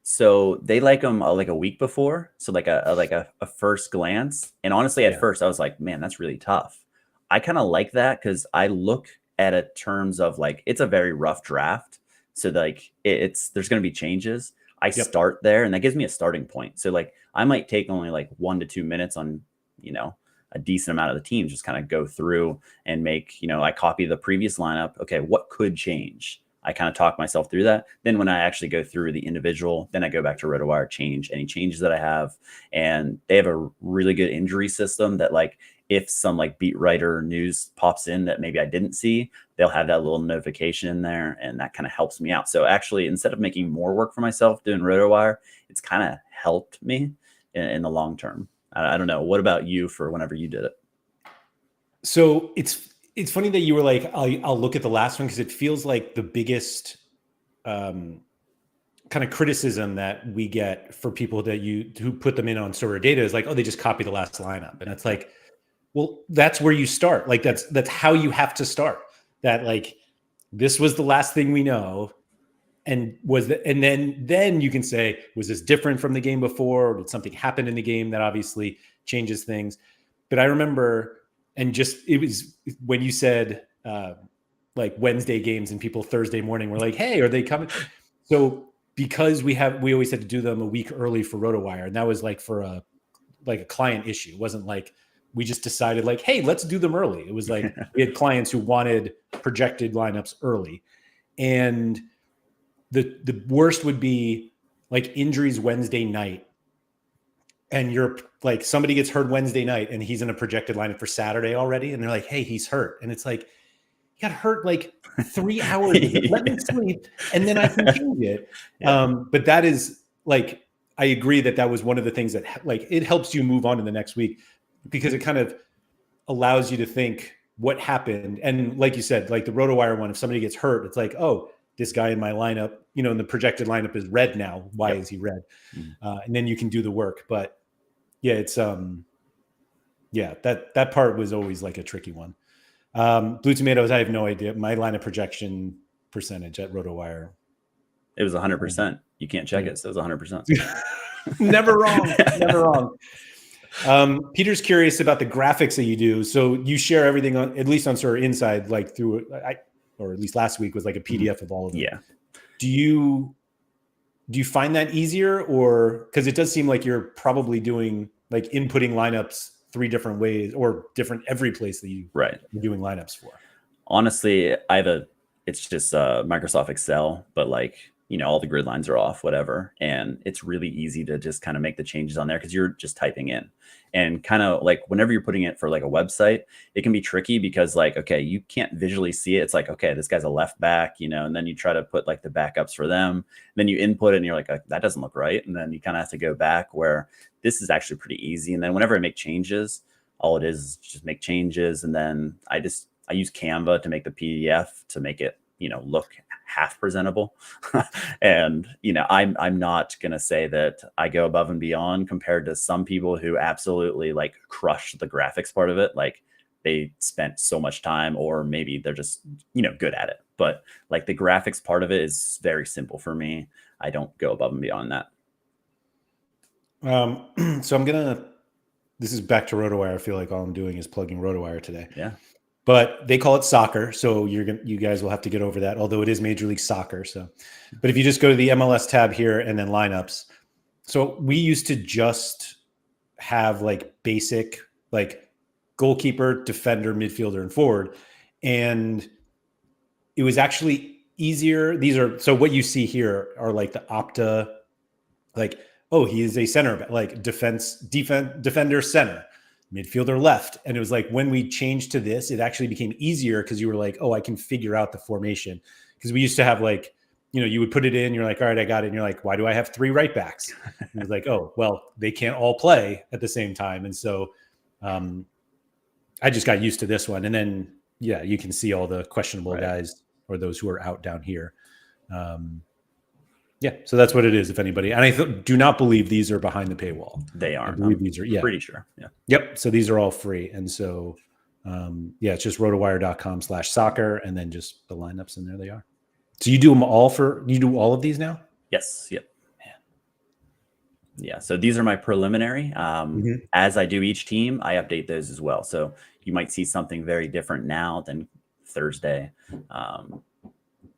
So they like them like a week before. So like a first glance. And honestly, at first I was like, man, that's really tough. I kind of like that because I look at it terms of like, it's a very rough draft. So like there's going to be changes. I start there and that gives me a starting point. So like I might take only like 1 to 2 minutes on, a decent amount of the teams, just kind of go through and make, I copy the previous lineup. Okay, what could change? I kind of talk myself through that. Then when I actually go through the individual, then I go back to RotoWire, change any changes that I have. And they have a really good injury system that like, if some like beat writer news pops in that maybe I didn't see, they'll have that little notification in there. And that kind of helps me out. So actually, instead of making more work for myself doing RotoWire, it's kind of helped me in the long term. I don't know. What about you for whenever you did it? So it's funny that you were like, I'll look at the last one because it feels like the biggest kind of criticism that we get for people who put them in on Sorare Deke is like, oh, they just copy the last lineup. And it's like, well, that's where you start. Like that's how you have to start. That like, this was the last thing we know. And then you can say, was this different from the game before? Or did something happen in the game that obviously changes things? But I remember, and it was when you said like Wednesday games and people Thursday morning were like, hey, are they coming? So because we always had to do them a week early for RotoWire, and that was like for a client issue. It wasn't like we just decided like, hey, let's do them early. It was like we had clients who wanted projected lineups early. And the worst would be like injuries Wednesday night. And you're like, somebody gets hurt Wednesday night and he's in a projected lineup for Saturday already. And they're like, hey, he's hurt. And it's like, he got hurt like 3 hours ago. Let me sleep. And then I can change it. But that is like, I agree that was one of the things that like, it helps you move on to the next week because it kind of allows you to think what happened. And like you said, like the RotoWire one, if somebody gets hurt, it's like, oh, this guy in my lineup, and the projected lineup is red now. Why is he red? And then you can do the work. But yeah, it's that part was always like a tricky one. Blue Tomatoes, I have no idea. My lineup projection percentage at RotoWire. It was 100%. You can't check it. So it was 100%. Never wrong. Never wrong. Peter's curious about the graphics that you do. So you share everything on, at least on Sorare Inside, like through, or at least last week was like a PDF of all of them. Yeah. Do you find that easier, or because it does seem like you're probably doing like inputting lineups 3 different ways or different every place that you're doing lineups for? Honestly, it's just Microsoft Excel, but like, you know, all the grid lines are off, whatever. And it's really easy to just kind of make the changes on there because you're just typing in. And kind of like whenever you're putting it for like a website, it can be tricky because like, okay, you can't visually see it. It's like, okay, this guy's a left back, you know, and then you try to put like the backups for them. Then you input it and you're like, that doesn't look right. And then you kind of have to go back, where this is actually pretty easy. And then whenever I make changes, all it is just make changes. And then I use Canva to make the PDF to make it, you know, look half presentable. And, you know, I'm not going to say that I go above and beyond compared to some people who absolutely like crush the graphics part of it. Like they spent so much time, or maybe they're just, you know, good at it. But like the graphics part of it is very simple for me. I don't go above and beyond that. So this is back to RotoWire. I feel like all I'm doing is plugging RotoWire today. Yeah. But they call it soccer, so you guys will have to get over that. Although it is Major League Soccer, so. But if you just go to the MLS tab here and then lineups, so we used to just have like basic like goalkeeper, defender, midfielder, and forward, and it was actually easier. So what you see here are like the Opta, like, oh, he is a center, like defender, center. Midfielder left. And it was like when we changed to this, it actually became easier because you were like, oh, I can figure out the formation. Because we used to have like, you know, you would put it in, you're like, all right, I got it. And you're like, why do I have 3 right backs? And it was like, oh, well, they can't all play at the same time. And so I just got used to this one. And then, yeah, you can see all the questionable guys or those who are out down here. Yeah, so that's what it is, if anybody. And I do not believe these are behind the paywall. They are. I believe these are, pretty sure. Yeah. Yep. So these are all free. And so, yeah, it's just rotowire.com/soccer, and then just the lineups, and there they are. So you do all of these now? Yes. Yep. Yeah. So these are my preliminary. As I do each team, I update those as well. So you might see something very different now than Thursday.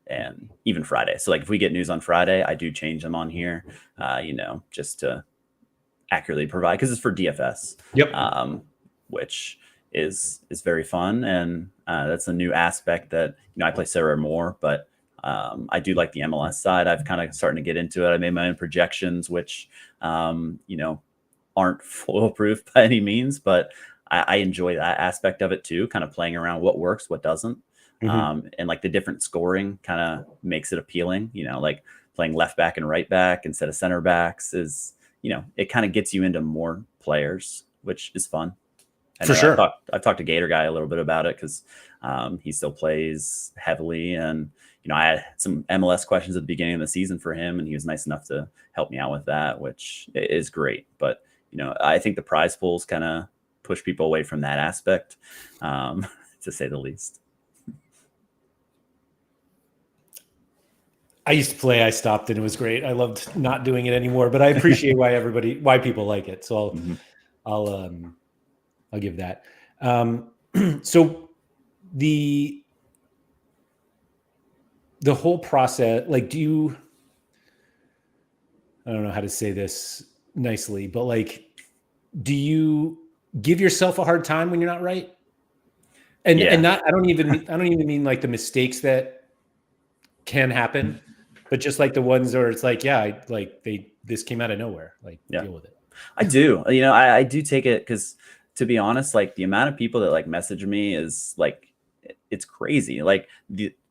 And even Friday. So like if we get news on Friday, I do change them on here, you know, just to accurately provide, because it's for DFS, which is very fun. And that's a new aspect that, you know, I play Sorare more, but I do like the MLS side. I've kind of starting to get into it. I made my own projections, which, you know, aren't foolproof by any means, but I enjoy that aspect of it too, kind of playing around what works, what doesn't. And like the different scoring kind of makes it appealing, you know, like playing left back and right back instead of center backs is, you know, it kind of gets you into more players, which is fun. For sure. I've talked to Gator Guy a little bit about it because he still plays heavily. And, you know, I had some MLS questions at the beginning of the season for him, and he was nice enough to help me out with that, which is great. But, you know, I think the prize pools kind of push people away from that aspect, to say the least. I used to play, I stopped, and it was great. I loved not doing it anymore, but I appreciate why people like it. So I'll give that. So the whole process, like, I don't know how to say this nicely, but like, do you give yourself a hard time when you're not right? And I don't even mean like the mistakes that can happen, but just like the ones where it's like, this came out of nowhere, like deal with it. I do, you know, I do take it, because to be honest, like the amount of people that like message me is like, it's crazy. Like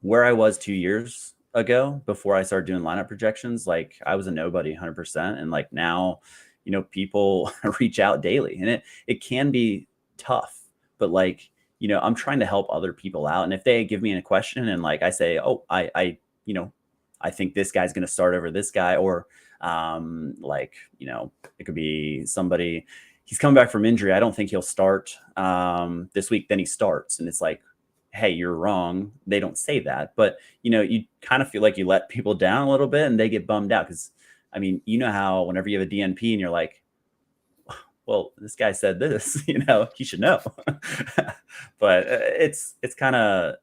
where I was 2 years ago before I started doing lineup projections, like I was a nobody 100%. And like now, you know, people reach out daily, and it can be tough, but like, you know, I'm trying to help other people out. And if they give me a question and like I say, oh, you know, I think this guy's going to start over this guy, or like, you know, it could be somebody, he's coming back from injury, I don't think he'll start this week, then he starts. And it's like, hey, you're wrong. They don't say that, but you know, you kind of feel like you let people down a little bit, and they get bummed out because I mean, you know how whenever you have a DNP and you're like, well, this guy said this, you know, he should know. But it's kind of,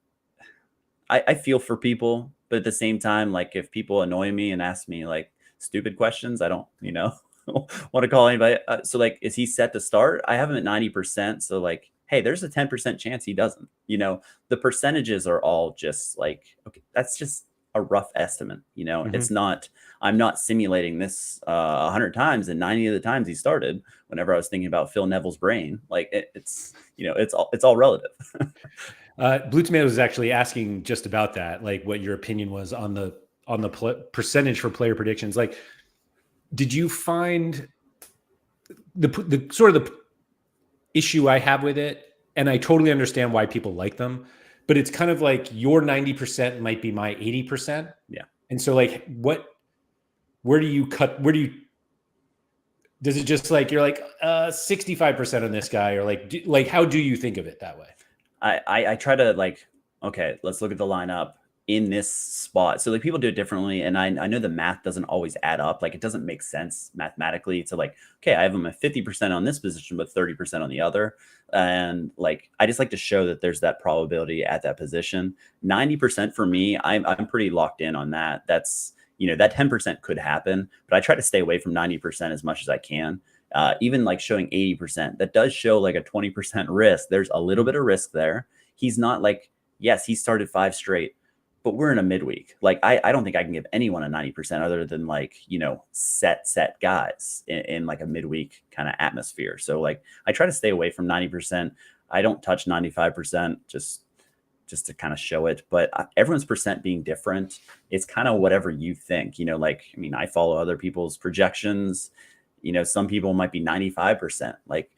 I feel for people, but at the same time, like if people annoy me and ask me like stupid questions, I don't, you know, want to call anybody. So like, is he set to start? I have him at 90%. So like, hey, there's a 10% chance he doesn't, you know, the percentages are all just like, okay, that's just a rough estimate. You know, it's not, I'm not simulating this 100 times, and 90 of the times he started whenever I was thinking about Phil Neville's brain. Like it's, you know, it's all relative. Blue Tomatoes is actually asking just about that, like what your opinion was on the percentage for player predictions. Like, did you find the sort of the issue I have with it? And I totally understand why people like them, but it's kind of like your 90% might be my 80%. Yeah. And so like, where do you cut? Does it just like, you're like 65% on this guy, or like, how do you think of it that way? I try to like, okay, let's look at the lineup in this spot. So like people do it differently. And I know the math doesn't always add up. Like it doesn't make sense mathematically to like, okay, I have them at 50% on this position, but 30% on the other. And like, I just like to show that there's that probability at that position. 90% for me, I'm pretty locked in on that. That's, you know, that 10% could happen, but I try to stay away from 90% as much as I can. Even like showing 80%, that does show like a 20% risk. There's a little bit of risk there. He's not like, yes, he started 5 straight, but we're in a midweek. Like, I don't think I can give anyone a 90% other than like, you know, set guys in like a midweek kind of atmosphere. So like, I try to stay away from 90%. I don't touch 95% just to kind of show it, but everyone's percent being different. It's kind of whatever you think, you know, like, I mean, I follow other people's projections. You know, some people might be 95%. Like,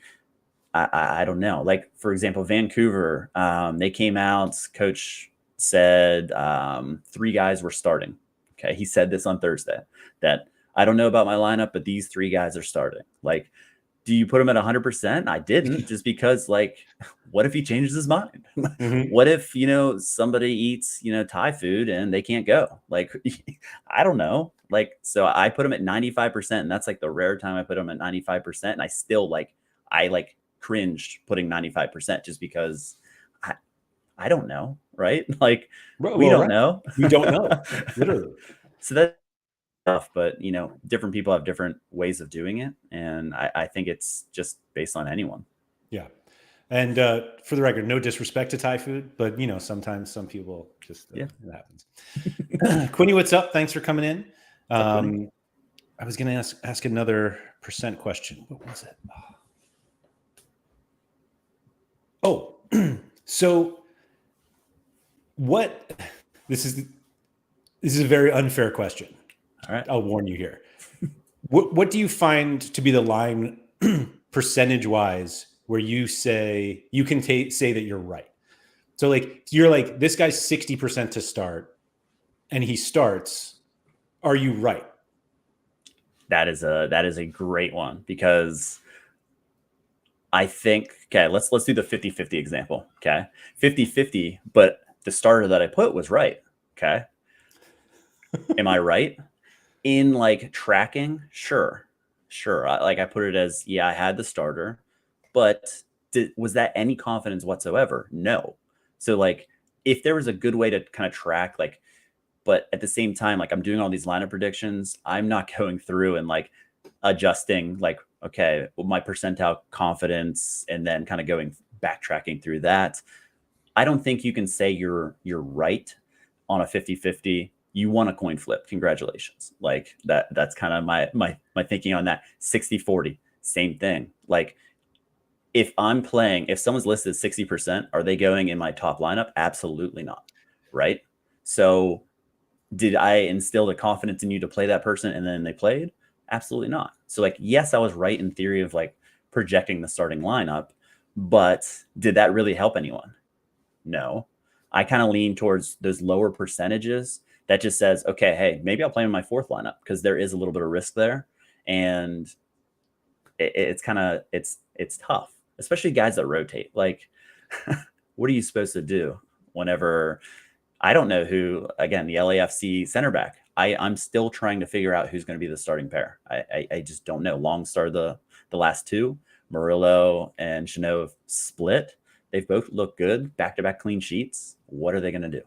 I don't know. Like, for example, Vancouver, they came out, coach said 3 guys were starting. Okay. He said this on Thursday that I don't know about my lineup, but these 3 guys are starting. Like, do you put him at 100%? I didn't, just because like, what if he changes his mind? What if, you know, somebody eats, you know, Thai food and they can't go? Like, I don't know. Like, so I put him at 95%, and that's like the rare time I put him at 95%. And I still like, I like cringed putting 95% just because I don't know. Right. Like we don't know. We don't know. Literally. So that's tough, but you know, different people have different ways of doing it. And I think it's just based on anyone. Yeah. And for the record, no disrespect to Thai food, but you know, sometimes some people just, it happens. Quinny, what's up? Thanks for coming in. I was going to ask another percent question. What was it? Oh, so this is a very unfair question. All right. I'll warn you here. What do you find to be the line percentage wise where you say you can say that you're right? So like, you're like, this guy's 60% to start and he starts. Are you right? That is a great one, because I think, okay, let's do the 50-50 example. Okay. 50-50, but the starter that I put was right. Okay. Am I right? In like tracking? Sure. I put it as, yeah, I had the starter, but was that any confidence whatsoever? No. So like, if there was a good way to kind of track, like, but at the same time, like I'm doing all these lineup predictions, I'm not going through and like adjusting like, okay, well, my percentile confidence, and then kind of going backtracking through that. I don't think you can say you're right on a 50-50. You won a coin flip. Congratulations. Like that's kind of my thinking on that. 60-40, same thing. Like if someone's listed 60%, are they going in my top lineup? Absolutely not. Right. So did I instill the confidence in you to play that person and then they played? Absolutely not. So like, yes, I was right in theory of like projecting the starting lineup, but did that really help anyone? No. I kind of lean towards those lower percentages that just says, okay, hey, maybe I'll play in my 4th lineup because there is a little bit of risk there. And it's kind of, it's tough, especially guys that rotate. Like, what are you supposed to do whenever, I don't know who, again, the LAFC center back, I'm still trying to figure out who's going to be the starting pair. I just don't know. Long started the last two. Murillo and Chanot have split. They've both looked good, back-to-back clean sheets. What are they going to do?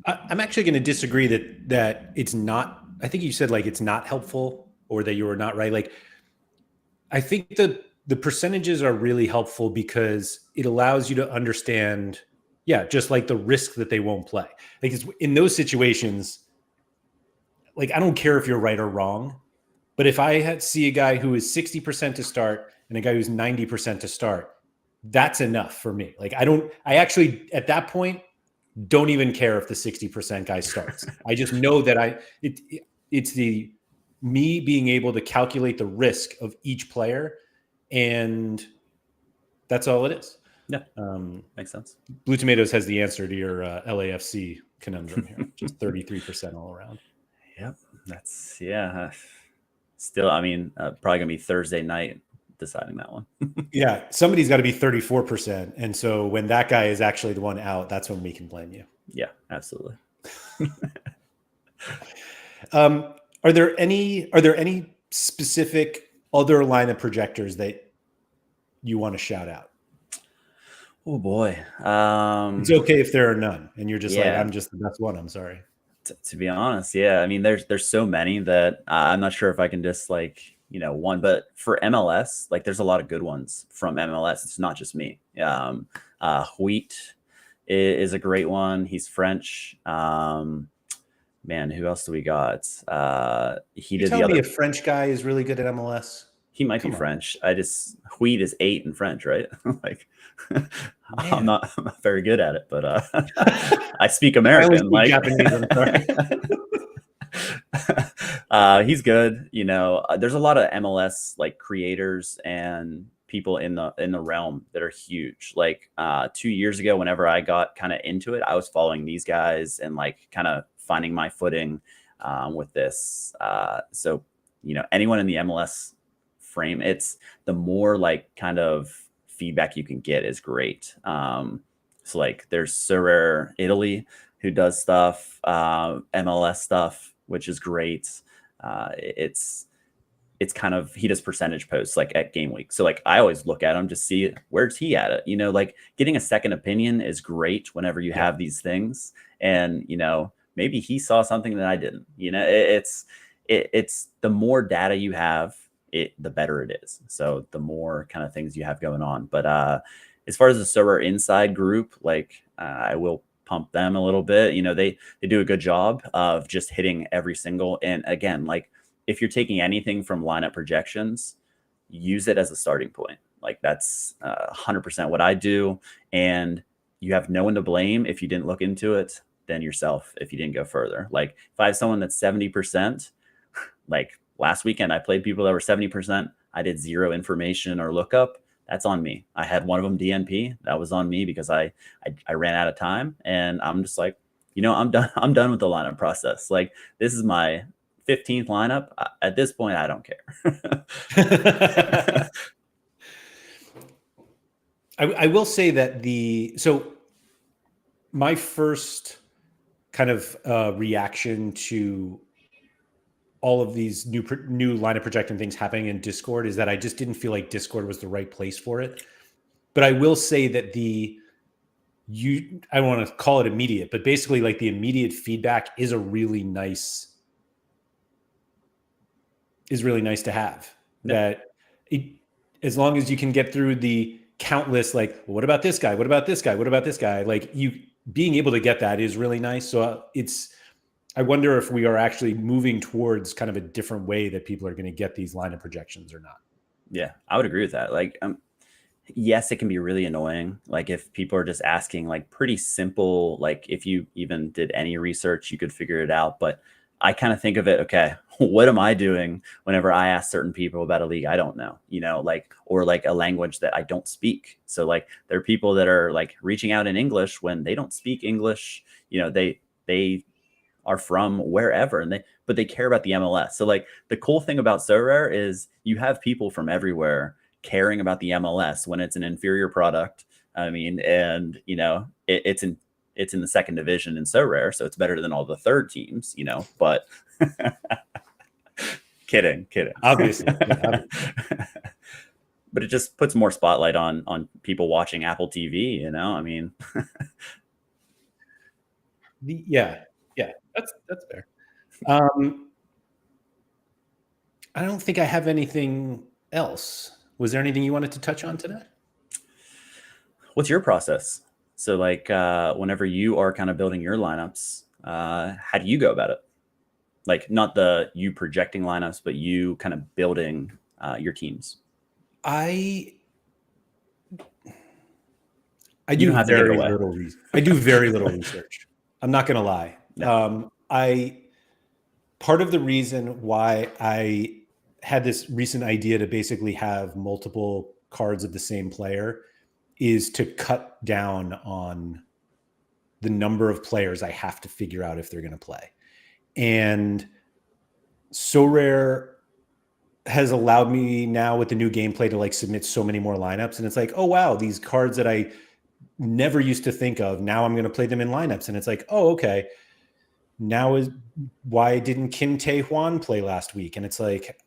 I'm actually going to disagree that it's not. I think you said like it's not helpful, or that you were not right. Like, I think the percentages are really helpful because it allows you to understand, just like the risk that they won't play. Like, it's in those situations, like, I don't care if you're right or wrong, but if I see a guy who is 60% to start and a guy who's 90% to start, that's enough for me. Like, I actually, at that point, don't even care if the 60% guy starts. I just know that it's me being able to calculate the risk of each player, and that's all it is. Yeah, makes sense. Blue Tomatoes has the answer to your LAFC conundrum here, just 33% all around. Yep, that's Still, I mean, probably gonna be Thursday night deciding that one. Yeah, somebody's got to be 34%, and so when that guy is actually the one out, that's when we can blame you. Yeah, absolutely. Are there any specific other lineup projectors that you want to shout out? Oh boy, it's okay if there are none, and you're just like, yeah. I'm just the best one. I'm sorry. To be honest, yeah. I mean, there's so many that I'm not sure if I can just like, one. But for MLS, like, there's a lot of good ones from MLS. It's not just me. Wheat is a great one. He's French. Man, who else do we got? He did the other. Me a French guy is really good at MLS. He might be French. Wheat is 8 in French, right? Like, I'm not very good at it, but I speak American. I Japanese, I'm sorry. He's good. There's a lot of MLS like creators and people in the realm that are huge. Like 2 years ago, whenever I got kind of into it, I was following these guys and like kind of finding my footing with this. So anyone in the MLS frame, it's the more like kind of feedback you can get is great. So like there's Sorare Italy who does stuff, MLS stuff, which is great. It's kind of, he does percentage posts like at game week. So like I always look at him to see where's he at it. Like getting a second opinion is great whenever you have these things. And maybe he saw something that I didn't. It's the more data you have, the better it is. So the more kind of things you have going on. But as far as the Sorare Inside group, like I will pump them a little bit. They do a good job of just hitting every single. And again, like if you're taking anything from lineup projections, use it as a starting point. Like that's 100% what I do. And you have no one to blame if you didn't look into it, than yourself if you didn't go further. Like if I have someone that's 70%, like last weekend I played people that were 70%. I did zero information or lookup. That's on me. I had one of them DNP. That was on me because I ran out of time, and I'm just like, I'm done. I'm done with the lineup process. Like this is my 15th lineup. At this point, I don't care. I will say that my first kind of reaction to all of these new lineup projecting things happening in Discord is that I just didn't feel like Discord was the right place for it. But I will say that I don't want to call it immediate, but basically like the immediate feedback is really nice to have. Yep. That as long as you can get through the countless, like, well, what about this guy? What about this guy? What about this guy? Like being able to get that is really nice. So I wonder if we are actually moving towards kind of a different way that people are going to get these lineup projections or not. Yeah, I would agree with that. Like, yes, it can be really annoying. Like if people are just asking like pretty simple, like if you even did any research, you could figure it out. But I kind of think of it, okay, what am I doing whenever I ask certain people about a league I don't know, or like a language that I don't speak. So like there are people that are like reaching out in English when they don't speak English, they are from wherever but they care about the MLS. So like the cool thing about Sorare is you have people from everywhere caring about the MLS when it's an inferior product. I mean, and it's it's in the second division in Sorare, so it's better than all the third teams, you know, but kidding. Obviously. But it just puts more spotlight on people watching Apple TV, you know? I mean, yeah, that's fair. I don't think I have anything else. Was there anything you wanted to touch on today? What's your process? So like whenever you are kind of building your lineups, how do you go about it? Like not you projecting lineups, but you kind of building your teams. I You do don't have to give it very away. little I do very little research. I'm not going to lie. No. Part of the reason why I had this recent idea to basically have multiple cards of the same player is to cut down on the number of players I have to figure out if they're going to play. And Sorare has allowed me now with the new gameplay to like submit so many more lineups. And it's like, oh, wow, these cards that I never used to think of, now I'm going to play them in lineups. And it's like, oh, okay. Now is why didn't Kim Tae-hwan play last week? And it's like,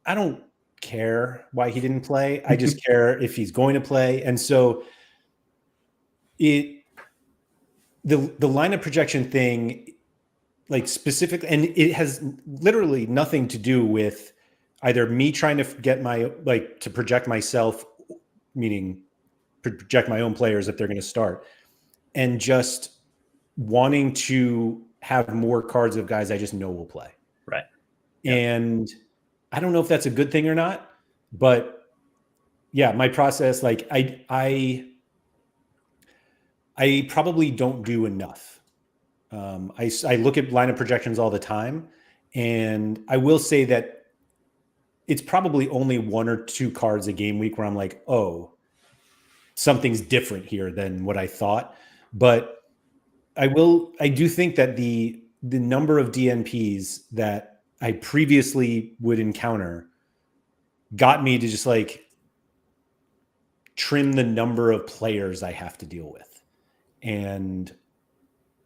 I don't care why he didn't play. I just care if he's going to play. And so the lineup projection thing, like specific, and it has literally nothing to do with either me trying to get to project myself, meaning project my own players if they're going to start, and just wanting to have more cards of guys I just know will play. Right. Yep. And I don't know if that's a good thing or not, but yeah, my process, like I probably don't do enough. I look at lineup projections all the time, and I will say that it's probably only 1 or 2 cards a game week where I'm like, oh, something's different here than what I thought. But I do think that the number of DNPs that I previously would encounter got me to just like trim the number of players I have to deal with. And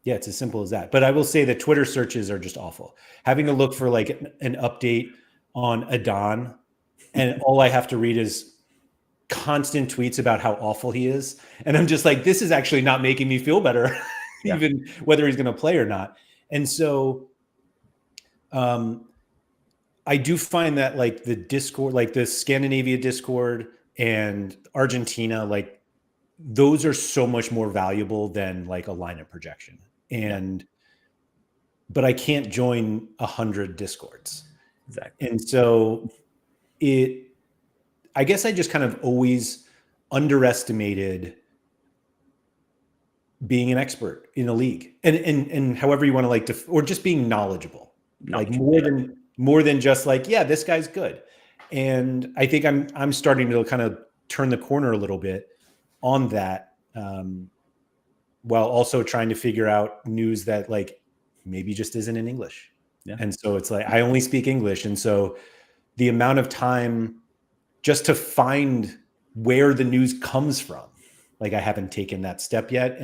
yeah, it's as simple as that. But I will say that Twitter searches are just awful. Having to look for like an update on Adon, and all I have to read is constant tweets about how awful he is. And I'm just like, this is actually not making me feel better, even whether he's going to play or not. And so I do find that like the Discord, like the Scandinavia Discord and Argentina, like those are so much more valuable than like a lineup projection. But I can't join 100 Discords. Exactly. And so I guess I just kind of always underestimated being an expert in a league, and however you want to like or just being knowledgeable, like more than just like, yeah, this guy's good. And I think I'm starting to kind of turn the corner a little bit on that, while also trying to figure out news that like maybe just isn't in English. Yeah. And so it's like, I only speak English. And so the amount of time just to find where the news comes from, like I haven't taken that step yet.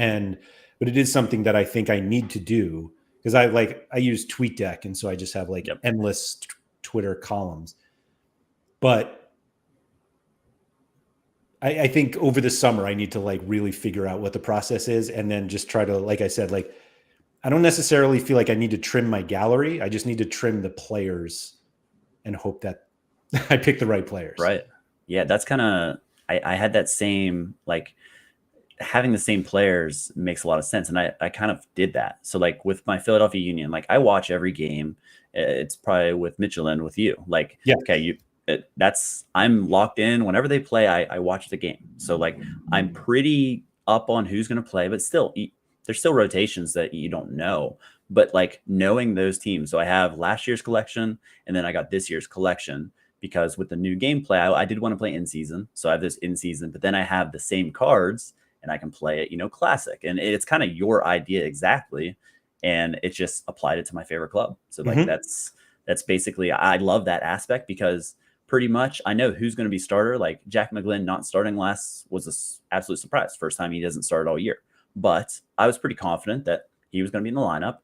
But it is something that I think I need to do, because I use TweetDeck. And so I just have like endless Twitter columns. But I think over the summer, I need to like really figure out what the process is, and then just try to, like I said, like, I don't necessarily feel like I need to trim my gallery. I just need to trim the players and hope that I pick the right players. Right. Yeah. That's kind of, I had that same, like having the same players makes a lot of sense. And I kind of did that. So like with my Philadelphia Union, like I watch every game. It's probably with Mitchell and with you, like, yeah, okay, I'm locked in whenever they play. I watch the game. So like, I'm pretty up on who's going to play, but still there's still rotations that you don't know, but like knowing those teams. So I have last year's collection, and then I got this year's collection, because with the new gameplay, I did want to play in season. So I have this in season, but then I have the same cards and I can play it, classic. And it's kind of your idea exactly. And it just applied it to my favorite club. So like, that's basically, I love that aspect, because pretty much I know who's going to be starter. Like Jack McGlynn not starting last was an absolute surprise. First time he doesn't start all year. but I was pretty confident that he was going to be in the lineup.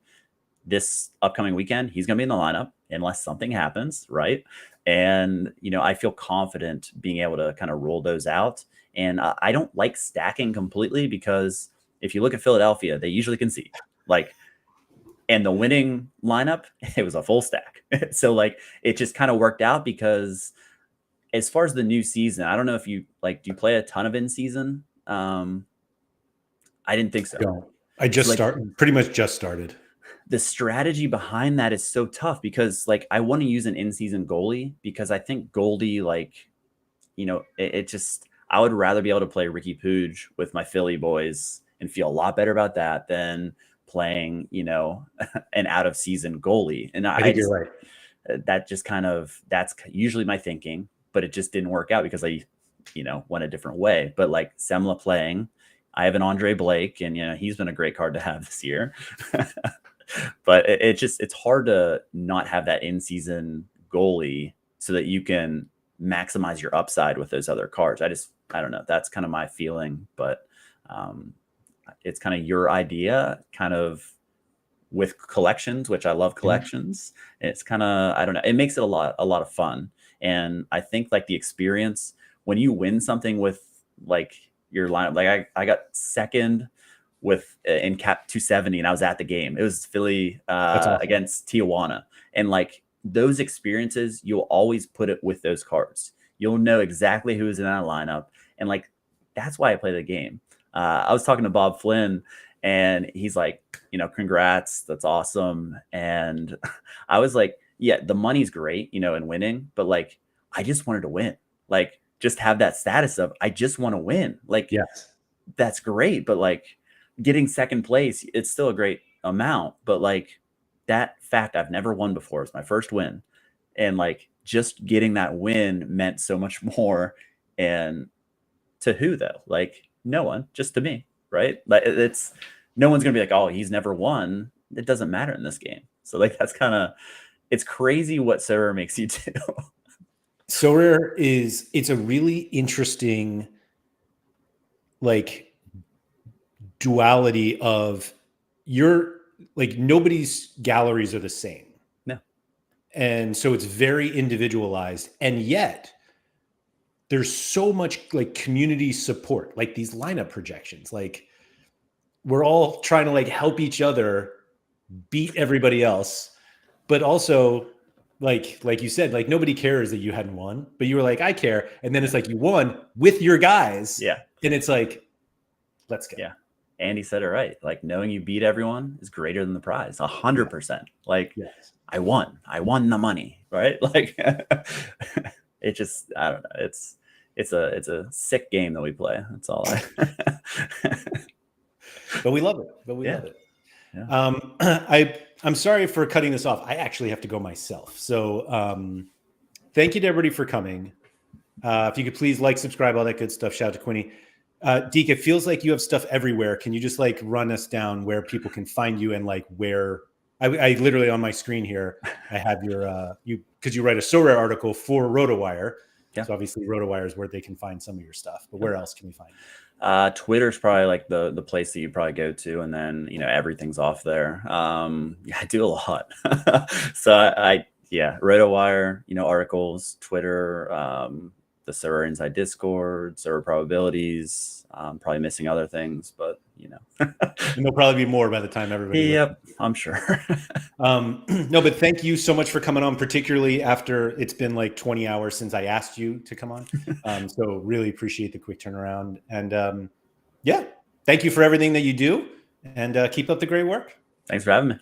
This upcoming weekend, he's going to be in the lineup unless something happens, right? And, I feel confident being able to kind of roll those out. And I don't like stacking completely, because if you look at Philadelphia, they usually concede. And the winning lineup, it was a full stack. So it just kind of worked out, because as far as the new season, I don't know if you do you play a ton of in season? I didn't think so. No, I just pretty much just started. The strategy behind that is so tough, because I want to use an in-season goalie, because I think Goldie, it just, I would rather be able to play Ricky Pooge with my Philly boys and feel a lot better about that than playing, an out of season goalie. And I think you're right. That just that's usually my thinking, but it just didn't work out because I, went a different way. But Semla playing, I have an Andre Blake, and he's been a great card to have this year. But it's hard to not have that in-season goalie so that you can maximize your upside with those other cards. I don't know. That's kind of my feeling, but it's kind of your idea, kind of with collections, which I love collections. It's kind of, I don't know. It makes it a lot of fun. And I think the experience when you win something with your lineup, I got second with in cap 270, and I was at the game. It was Philly awesome. Against Tijuana, and those experiences, you'll always put it with those cards. You'll know exactly who's in that lineup, and that's why I play the game. I was talking to Bob Flynn, and he's like, congrats, that's awesome. And I was like, yeah, the money's great, in winning, but I just wanted to win, just have that status of I just want to win. Yes, that's great, but getting second place, it's still a great amount, but that fact I've never won before is my first win, and just getting that win meant so much more. And to who though? No one, just to me, right? It's no one's gonna be oh, he's never won. It doesn't matter in this game. So that's kind of, it's crazy what Sorare makes you do. Sorare it's a really interesting duality of nobody's galleries are the same. No. And so it's very individualized, and yet there's so much community support, these lineup projections. We're all trying to help each other beat everybody else, but also like you said, nobody cares that you hadn't won, but you were I care. And then it's you won with your guys. Yeah. And it's let's go. Yeah. Andy said it right. Knowing you beat everyone is greater than the prize. 100%. Yes. I won the money. Right. It just, I don't know. It's a sick game that we play. That's all. But we love it. Love it. Yeah. I'm sorry for cutting this off. I actually have to go myself. So thank you to everybody for coming. If you could please subscribe, all that good stuff. Shout out to Quinny. Deak, it feels like you have stuff everywhere. Can you just run us down where people can find you, and where I literally on my screen here, I have your because you write a Sorare article for RotoWire. Yeah. So obviously RotoWire is where they can find some of your stuff, but where else can we find you? Twitter's probably the place that you probably go to, and then everything's off there. I do a lot. So I RotoWire, articles, Twitter, the Sorare Inside Discord, Sorare Probabilities. Probably missing other things, but and there'll probably be more by the time everybody. Yep, I'm sure. No, but thank you so much for coming on, particularly after it's been 20 hours since I asked you to come on. So really appreciate the quick turnaround, and thank you for everything that you do, and keep up the great work. Thanks for having me.